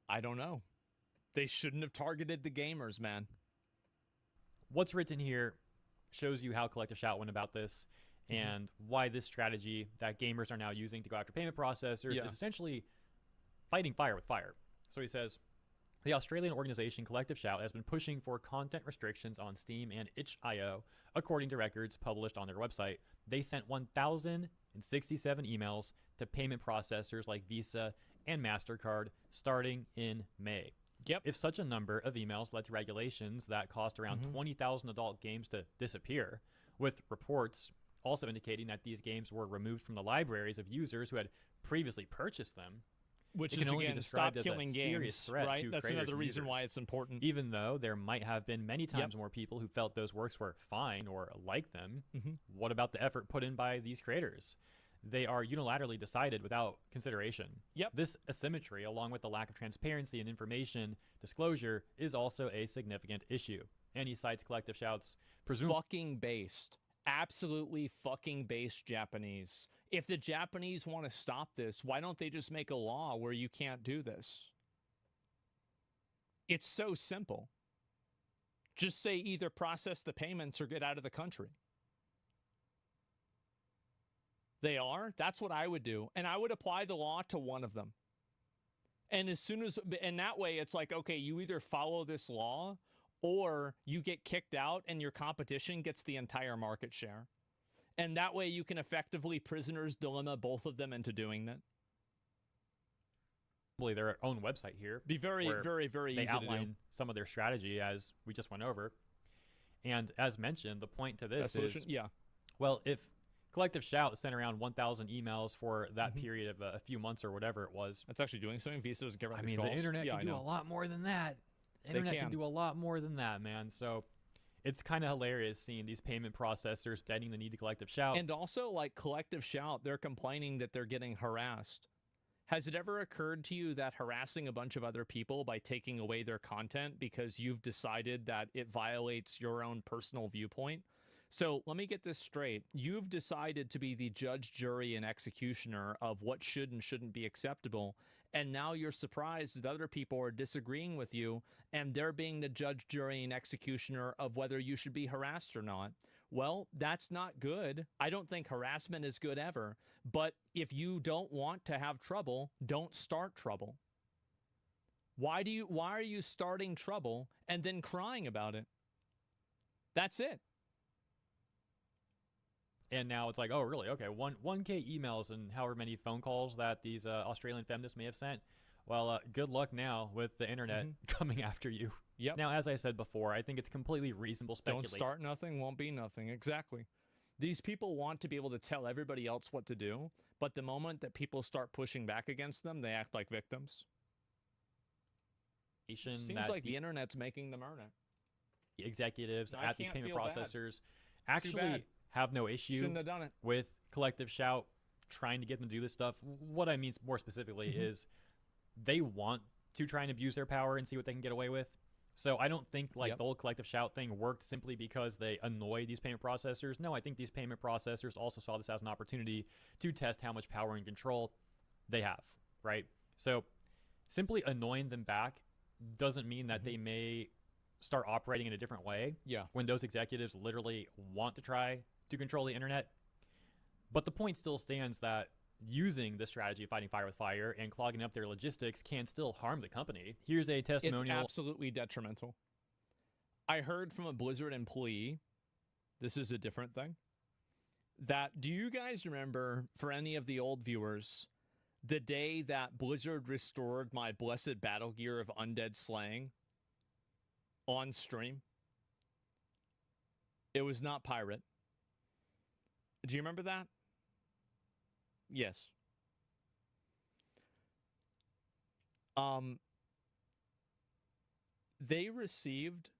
I don't know. They shouldn't have targeted the gamers, man. What's written here shows you how Collective Shout went about this and why this strategy that gamers are now using to go after payment processors is essentially fighting fire with fire. So he says, the Australian organization Collective Shout has been pushing for content restrictions on Steam and itch.io. According to records published on their website, they sent 1,067 emails to payment processors like Visa and MasterCard starting in May. If such a number of emails led to regulations that cost around 20,000 adult games to disappear, with reports also indicating that these games were removed from the libraries of users who had previously purchased them, which it can is, only be again, described stop as killing a games, serious threat right? to That's creators another and reason users. why it's important. Even though there might have been many times more people who felt those works were fine or liked them, what about the effort put in by these creators? They are unilaterally decided without consideration. This asymmetry, along with the lack of transparency and information disclosure, is also a significant issue. And he cites Collective Shout's fucking based. Absolutely fucking based Japanese. If the Japanese want to stop this, why don't they just make a law where you can't do this? It's so simple. Just say either process the payments or get out of the country. They are? That's what I would do. And I would apply the law to one of them. And as soon as, and that way it's like, okay, you either follow this law or you get kicked out and your competition gets the entire market share. And that way you can effectively prisoner's dilemma both of them into doing that. Their own website here. Be very, very, very easy to do. They outline some of their strategy as we just went over. And as mentioned, the point to this is, well, if Collective Shout sent around 1,000 emails for that period of a few months or whatever it was. That's actually doing something. Visa doesn't care about I these mean, calls. the internet can do a lot more than that. The internet can do a lot more than that, man. So it's kind of hilarious seeing these payment processors bending the knee to Collective Shout. And also, like Collective Shout, they're complaining that they're getting harassed. Has it ever occurred to you that harassing a bunch of other people by taking away their content because you've decided that it violates your own personal viewpoint? So let me get this straight. You've decided to be the judge, jury, and executioner of what should and shouldn't be acceptable. And now you're surprised that other people are disagreeing with you and they're being the judge, jury, and executioner of whether you should be harassed or not. Well, that's not good. I don't think harassment is good ever. But if you don't want to have trouble, don't start trouble. Why are you starting trouble and then crying about it? That's it. And now it's like, oh, really? Okay, 1K emails and however many phone calls that these Australian feminists may have sent. Well, good luck now with the internet coming after you. Yep. Now, as I said before, I think it's completely reasonable to speculate. Don't start nothing, won't be nothing. Exactly. These people want to be able to tell everybody else what to do, but the moment that people start pushing back against them, they act like victims. Seems like the internet's making them earn it. Executives I at these can't payment feel bad. processors Too actually bad. have no issue Shouldn't have done it. with Collective Shout trying to get them to do this stuff. What I mean more specifically is they want to try and abuse their power and see what they can get away with. So I don't think like the whole Collective Shout thing worked simply because they annoy these payment processors. No, I think these payment processors also saw this as an opportunity to test how much power and control they have, right? So simply annoying them back doesn't mean that they may start operating in a different way. Yeah. When those executives literally want to try to control the internet. But the point still stands that using the strategy of fighting fire with fire and clogging up their logistics can still harm the company. Here's a testimonial. It's absolutely detrimental. I heard from a Blizzard employee, this is a different thing, that do you guys remember, for any of the old viewers, the day that Blizzard restored my blessed battle gear of undead slaying on stream? It was not pirate. Do you remember that? Yes. They received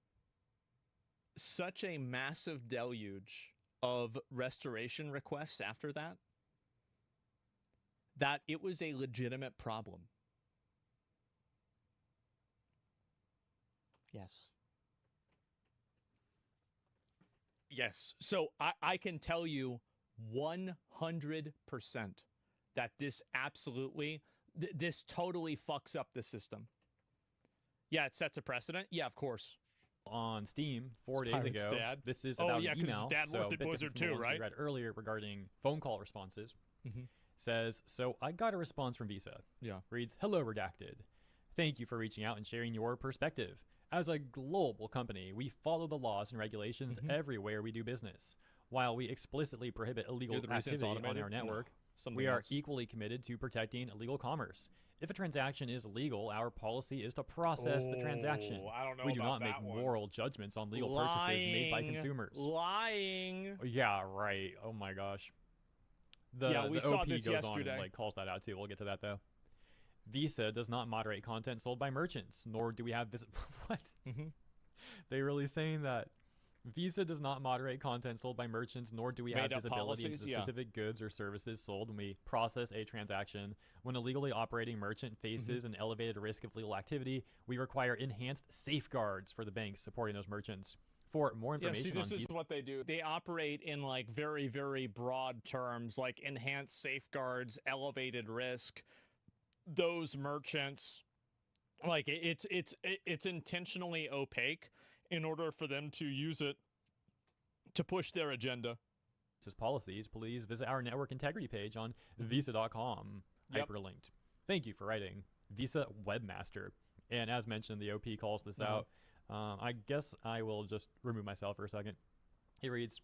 such a massive deluge of restoration requests after that that it was a legitimate problem. Yes. Yes. So I can tell you 100% that this absolutely, this totally fucks up the system. Yeah, it sets a precedent. Yeah, of course. On Steam 4 It's days Pirate's ago. dad. This is Oh, about yeah, an 'cause his email. dad so worked a at bit different Blizzard from the too, ones we right? read earlier regarding phone call responses. Says, so I got a response from Visa. Yeah. Reads, hello, Redacted. Thank you for reaching out and sharing your perspective. As a global company, we follow the laws and regulations everywhere we do business. While we explicitly prohibit illegal You're the reason it's activity on automated? our network, No, something we are else. equally committed to protecting illegal commerce. If a transaction is legal, our policy is to process the transaction. I don't know We do about not make that one. moral judgments on legal purchases made by consumers. Lying. Yeah, right. Oh my gosh. Yeah, we the saw OP this goes yesterday. on and like calls that out too. We'll get to that though. Visa does not moderate content sold by merchants, nor do we have what? They really saying that Visa does not moderate content sold by merchants, nor do we have Made up visibility into policies, the specific goods or services sold when we process a transaction. When a legally operating merchant faces an elevated risk of legal activity, we require enhanced safeguards for the banks supporting those merchants. For more Yeah, information see, this on is Visa, what they do. They operate in like very, very broad terms, like enhanced safeguards, elevated risk. Those merchants, like it's intentionally opaque in order for them to use it to push their agenda. Visa's policies, please visit our network integrity page on visa.com, Yep. hyperlinked. Thank you for writing. Visa Webmaster. And as mentioned, the OP calls this out. I guess I will just remove myself for a second. It reads,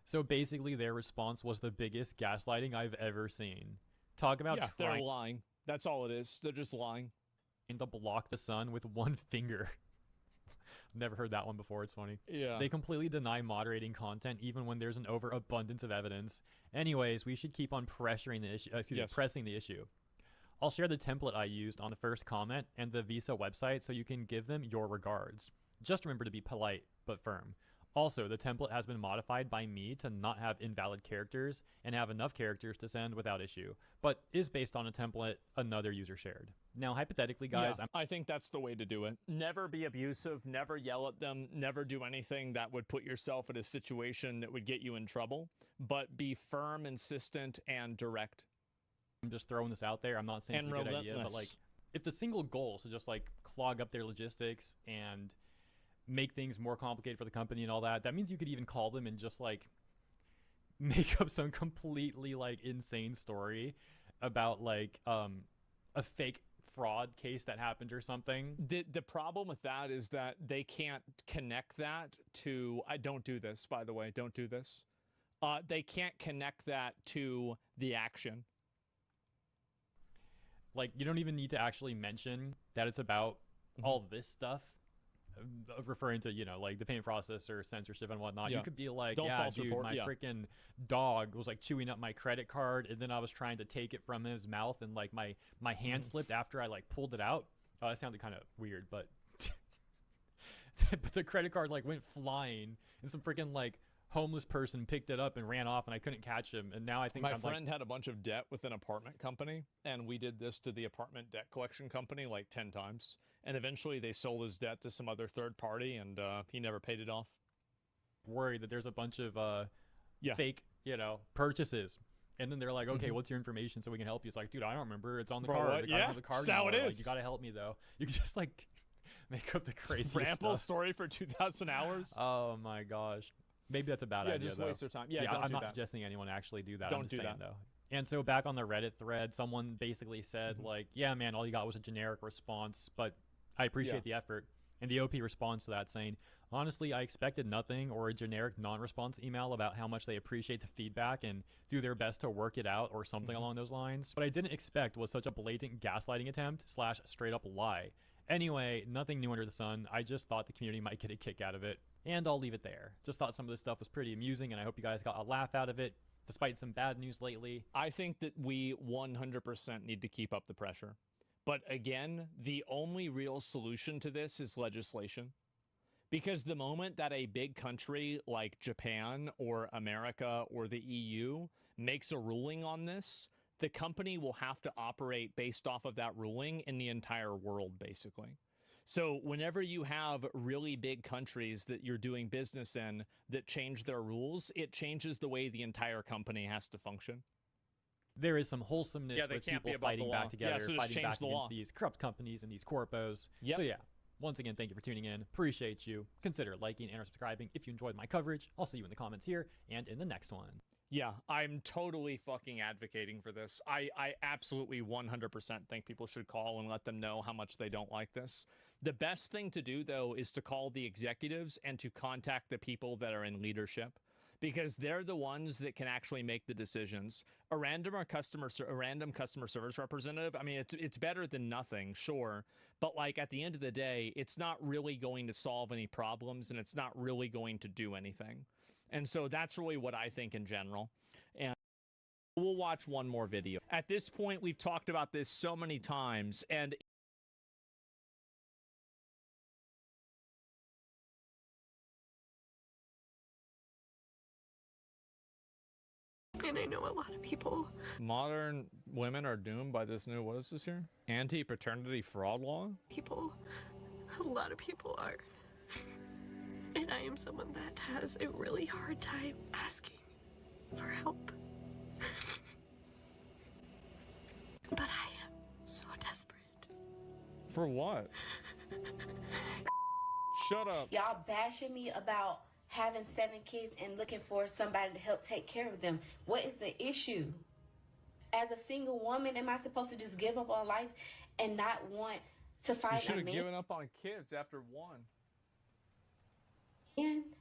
so basically their response was the biggest gaslighting I've ever seen. Talk about Yeah, they're trying lying. That's all it is. They're just lying. to block the sun with one finger. Never heard that one before. It's funny. Yeah. They completely deny moderating content even when there's an overabundance of evidence. Anyways, we should keep on pressuring the issue, pressing the issue. I'll share the template I used on the first comment and the Visa website so you can give them your regards. Just remember to be polite but firm. Also, the template has been modified by me to not have invalid characters and have enough characters to send without issue, but is based on a template another user shared. Now, hypothetically, guys, Yeah, I think that's the way to do it. Never be abusive, never yell at them, never do anything that would put yourself in a situation that would get you in trouble, but be firm, insistent, and direct. I'm just throwing this out there. I'm not saying it's a good idea, but like, if the single goal is to just like clog up their logistics and make things more complicated for the company and all that, that means you could even call them and just like make up some completely like insane story about like a fake fraud case that happened or something. The problem with that is that they can't connect that to, I don't do this, by the way, don't do this. They can't connect that to the action. Like, you don't even need to actually mention that it's about all this stuff, referring to, you know, like the payment processor, censorship and whatnot. You could be like, Don't yeah, false dude, report. my freaking dog was like chewing up my credit card, and then I was trying to take it from his mouth, and like my hand slipped after I like pulled it out. Oh, that sounded kind of weird, but but the credit card like went flying, and some freaking like homeless person picked it up and ran off, and I couldn't catch him. And now I think my I'm friend had a bunch of debt with an apartment company, and we did this to the apartment debt collection company like 10 times. And eventually they sold his debt to some other third party, and he never paid it off. Worried that there's a bunch of fake, you know, purchases. And then they're like, okay, what's your information so we can help you? It's like, dude, I don't remember. It's on the card. Like, I don't have the card that's how it anymore. is. Like, you got to help me, though. You can just, like, make up the craziest Ramble stuff. story for 2,000 hours. Oh, my gosh. Maybe that's a bad idea, just though. waste your time. Yeah, don't I'm do not that. suggesting anyone actually do that. Don't I'm just do saying, that. though. And so back on the Reddit thread, someone basically said, like, yeah, man, all you got was a generic response, but I appreciate the effort. And the OP responds to that saying, honestly, I expected nothing, or a generic non-response email about how much they appreciate the feedback and do their best to work it out or something along those lines. What I didn't expect was such a blatant gaslighting attempt / straight up lie. Anyway, nothing new under the sun. I just thought the community might get a kick out of it. And I'll leave it there. Just thought some of this stuff was pretty amusing, and I hope you guys got a laugh out of it, despite some bad news lately. I think that we 100% need to keep up the pressure. But again, the only real solution to this is legislation. Because the moment that a big country like Japan or America or the EU makes a ruling on this, the company will have to operate based off of that ruling in the entire world, basically. So whenever you have really big countries that you're doing business in that change their rules, it changes the way the entire company has to function. There is some wholesomeness with people fighting back together, so fighting back the against these corrupt companies and these corpos. So yeah, once again, thank you for tuning in. Appreciate you. Consider liking and subscribing if you enjoyed my coverage. I'll see you in the comments here and in the next one. Yeah, I'm totally fucking advocating for this. I absolutely 100% think people should call and let them know how much they don't like this. The best thing to do, though, is to call the executives and to contact the people that are in leadership, because they're the ones that can actually make the decisions. A random customer service representative, I mean, it's better than nothing, sure, but like at the end of the day, it's not really going to solve any problems, and it's not really going to do anything. And so that's really what I think in general. And we'll watch one more video. At this point, we've talked about this so many times, and I know a lot of people. Modern women are doomed by this new, what is this here? Anti-paternity fraud law? A lot of people are. And I am someone that has a really hard time asking for help. But I am so desperate. For what? Shut up. Y'all bashing me about having 7 kids and looking for somebody to help take care of them. What is the issue? As a single woman, am I supposed to just give up on life and not want to find a man? You should have given up on kids after one.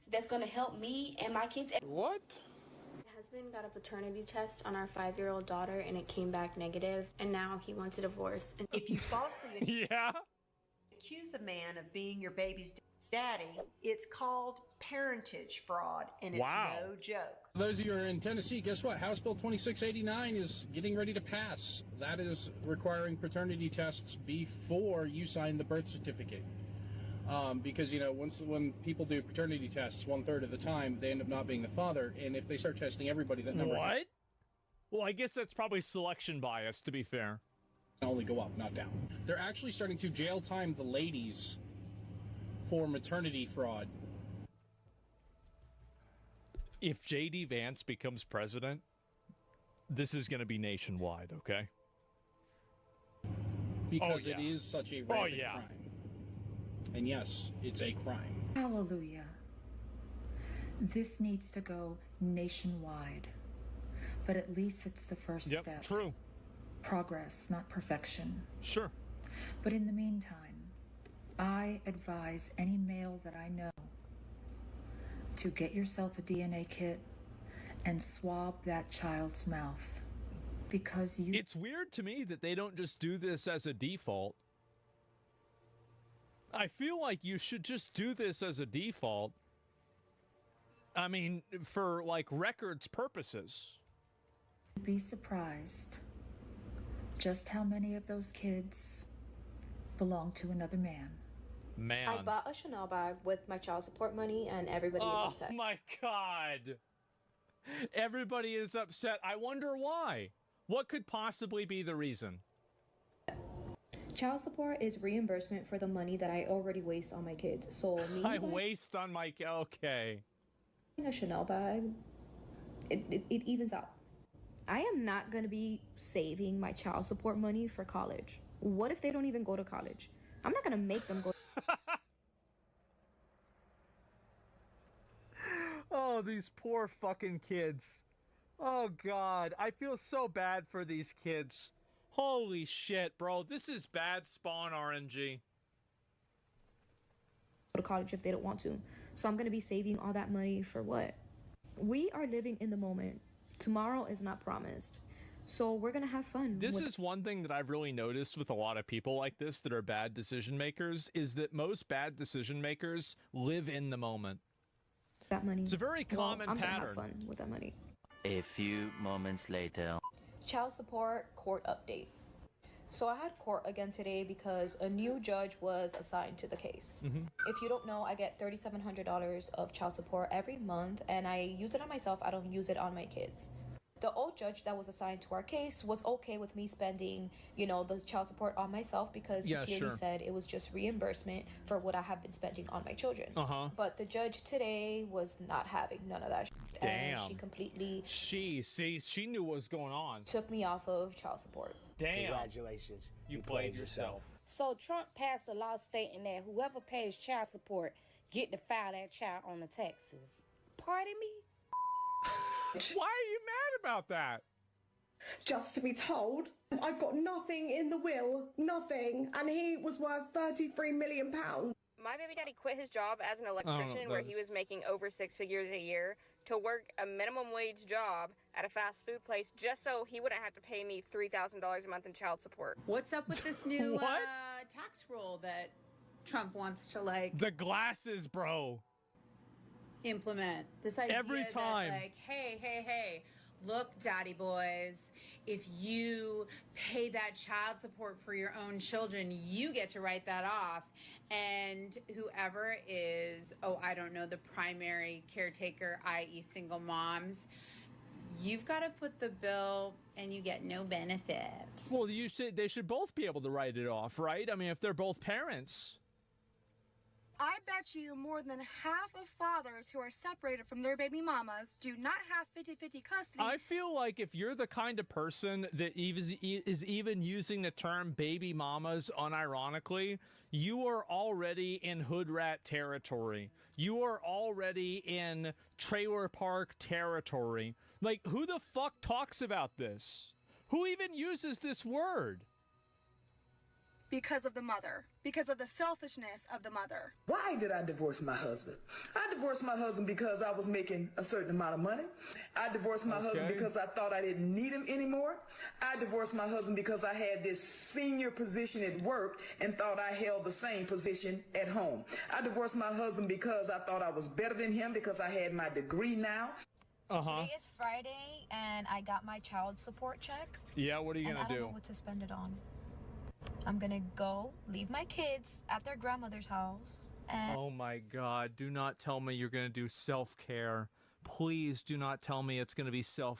That's gonna help me and my kids. What? My husband got a paternity test on our 5-year-old daughter and it came back negative, and now he wants a divorce. If you falsely accuse a man of being your baby's daddy, it's called parentage fraud, and it's no joke. For those of you who are in Tennessee, guess what? House Bill 2689 is getting ready to pass. That is requiring paternity tests before you sign the birth certificate. Because, you know, when people do paternity tests, 1/3 of the time, they end up not being the father, and if they start testing everybody, that number... What? Well, I guess that's probably selection bias, to be fair. ...only go up, not down. They're actually starting to jail time the ladies for maternity fraud. If J.D. Vance becomes president, this is going to be nationwide, okay? Because it is such a rampant crime. And yes, it's a crime. Hallelujah. This needs to go nationwide. But at least it's the first step. True. Progress, not perfection. Sure. But in the meantime, I advise any male that I know to get yourself a DNA kit and swab that child's mouth. because you... It's weird to me that they don't just do this as a default. I feel like you should just do this as a default. I mean, for like records purposes. You'd be surprised just how many of those kids belong to another man. Man. I bought a Chanel bag with my child support money and everybody was upset. Oh my God. Everybody is upset. I wonder why. What could possibly be the reason? Child support is reimbursement for the money that I already waste on my kids. So me I waste on my... Okay. A Chanel bag, it evens out. I am not going to be saving my child support money for college. What if they don't even go to college? I'm not going to make them go. Oh, these poor fucking kids. Oh, God. I feel so bad for these kids. Holy shit, bro. This is bad Spawn RNG. Go to college if they don't want to. So I'm going to be saving all that money for what? We are living in the moment. Tomorrow is not promised. So we're going to have fun. This is one thing that I've really noticed with a lot of people like this that are bad decision makers, is that most bad decision makers live in the moment. That money. It's a very common I'm pattern. Gonna have fun with that money. A few moments later. Child support court update. So I had court again today because a new judge was assigned to the case. If you don't know, I get $3,700 of child support every month, and I use it on myself. I don't use it on my kids. The old judge that was assigned to our case was okay with me spending, you know, the child support on myself because he clearly said it was just reimbursement for what I have been spending on my children. But the judge today was not having none of that. Damn. And she completely... She knew what was going on. Took me off of child support. Damn. Congratulations. You played yourself. So Trump passed a law stating that whoever pays child support get to file that child on the taxes. Pardon me? Why are you mad about that? Just to be told, I've got nothing in the will, nothing, and he was worth £33 million. My baby daddy quit his job as an electrician where he was making over 6 figures a year to work a minimum wage job at a fast food place just so he wouldn't have to pay me $3,000 a month in child support. What's up with this new tax rule that Trump wants to The glasses, bro. Implement? This idea every time. That, like, hey, look, daddy boys, if you pay that child support for your own children, you get to write that off. And whoever is, I don't know, the primary caretaker, i.e. single moms, you've got to foot the bill and you get no benefit. Well, they should both be able to write it off, right? I mean, if they're both parents. I bet you more than half of fathers who are separated from their baby mamas do not have 50-50 custody. I feel like if you're the kind of person that is even using the term baby mamas unironically, you are already in hood rat territory. You are already in trailer park territory. Like, who the fuck talks about this? Who even uses this word? Because of the mother. Because of the selfishness of the mother. Why did I divorce my husband? I divorced my husband because I was making a certain amount of money. I divorced my husband because I thought I didn't need him anymore. I divorced my husband because I had this senior position at work and thought I held the same position at home. I divorced my husband because I thought I was better than him because I had my degree now. Today is Friday and I got my child support check. Yeah, what are you gonna do? I don't know what to spend it on. I'm gonna go leave my kids at their grandmother's house and... Oh my God, do not tell me you're gonna do self-care. Please do not tell me it's gonna be self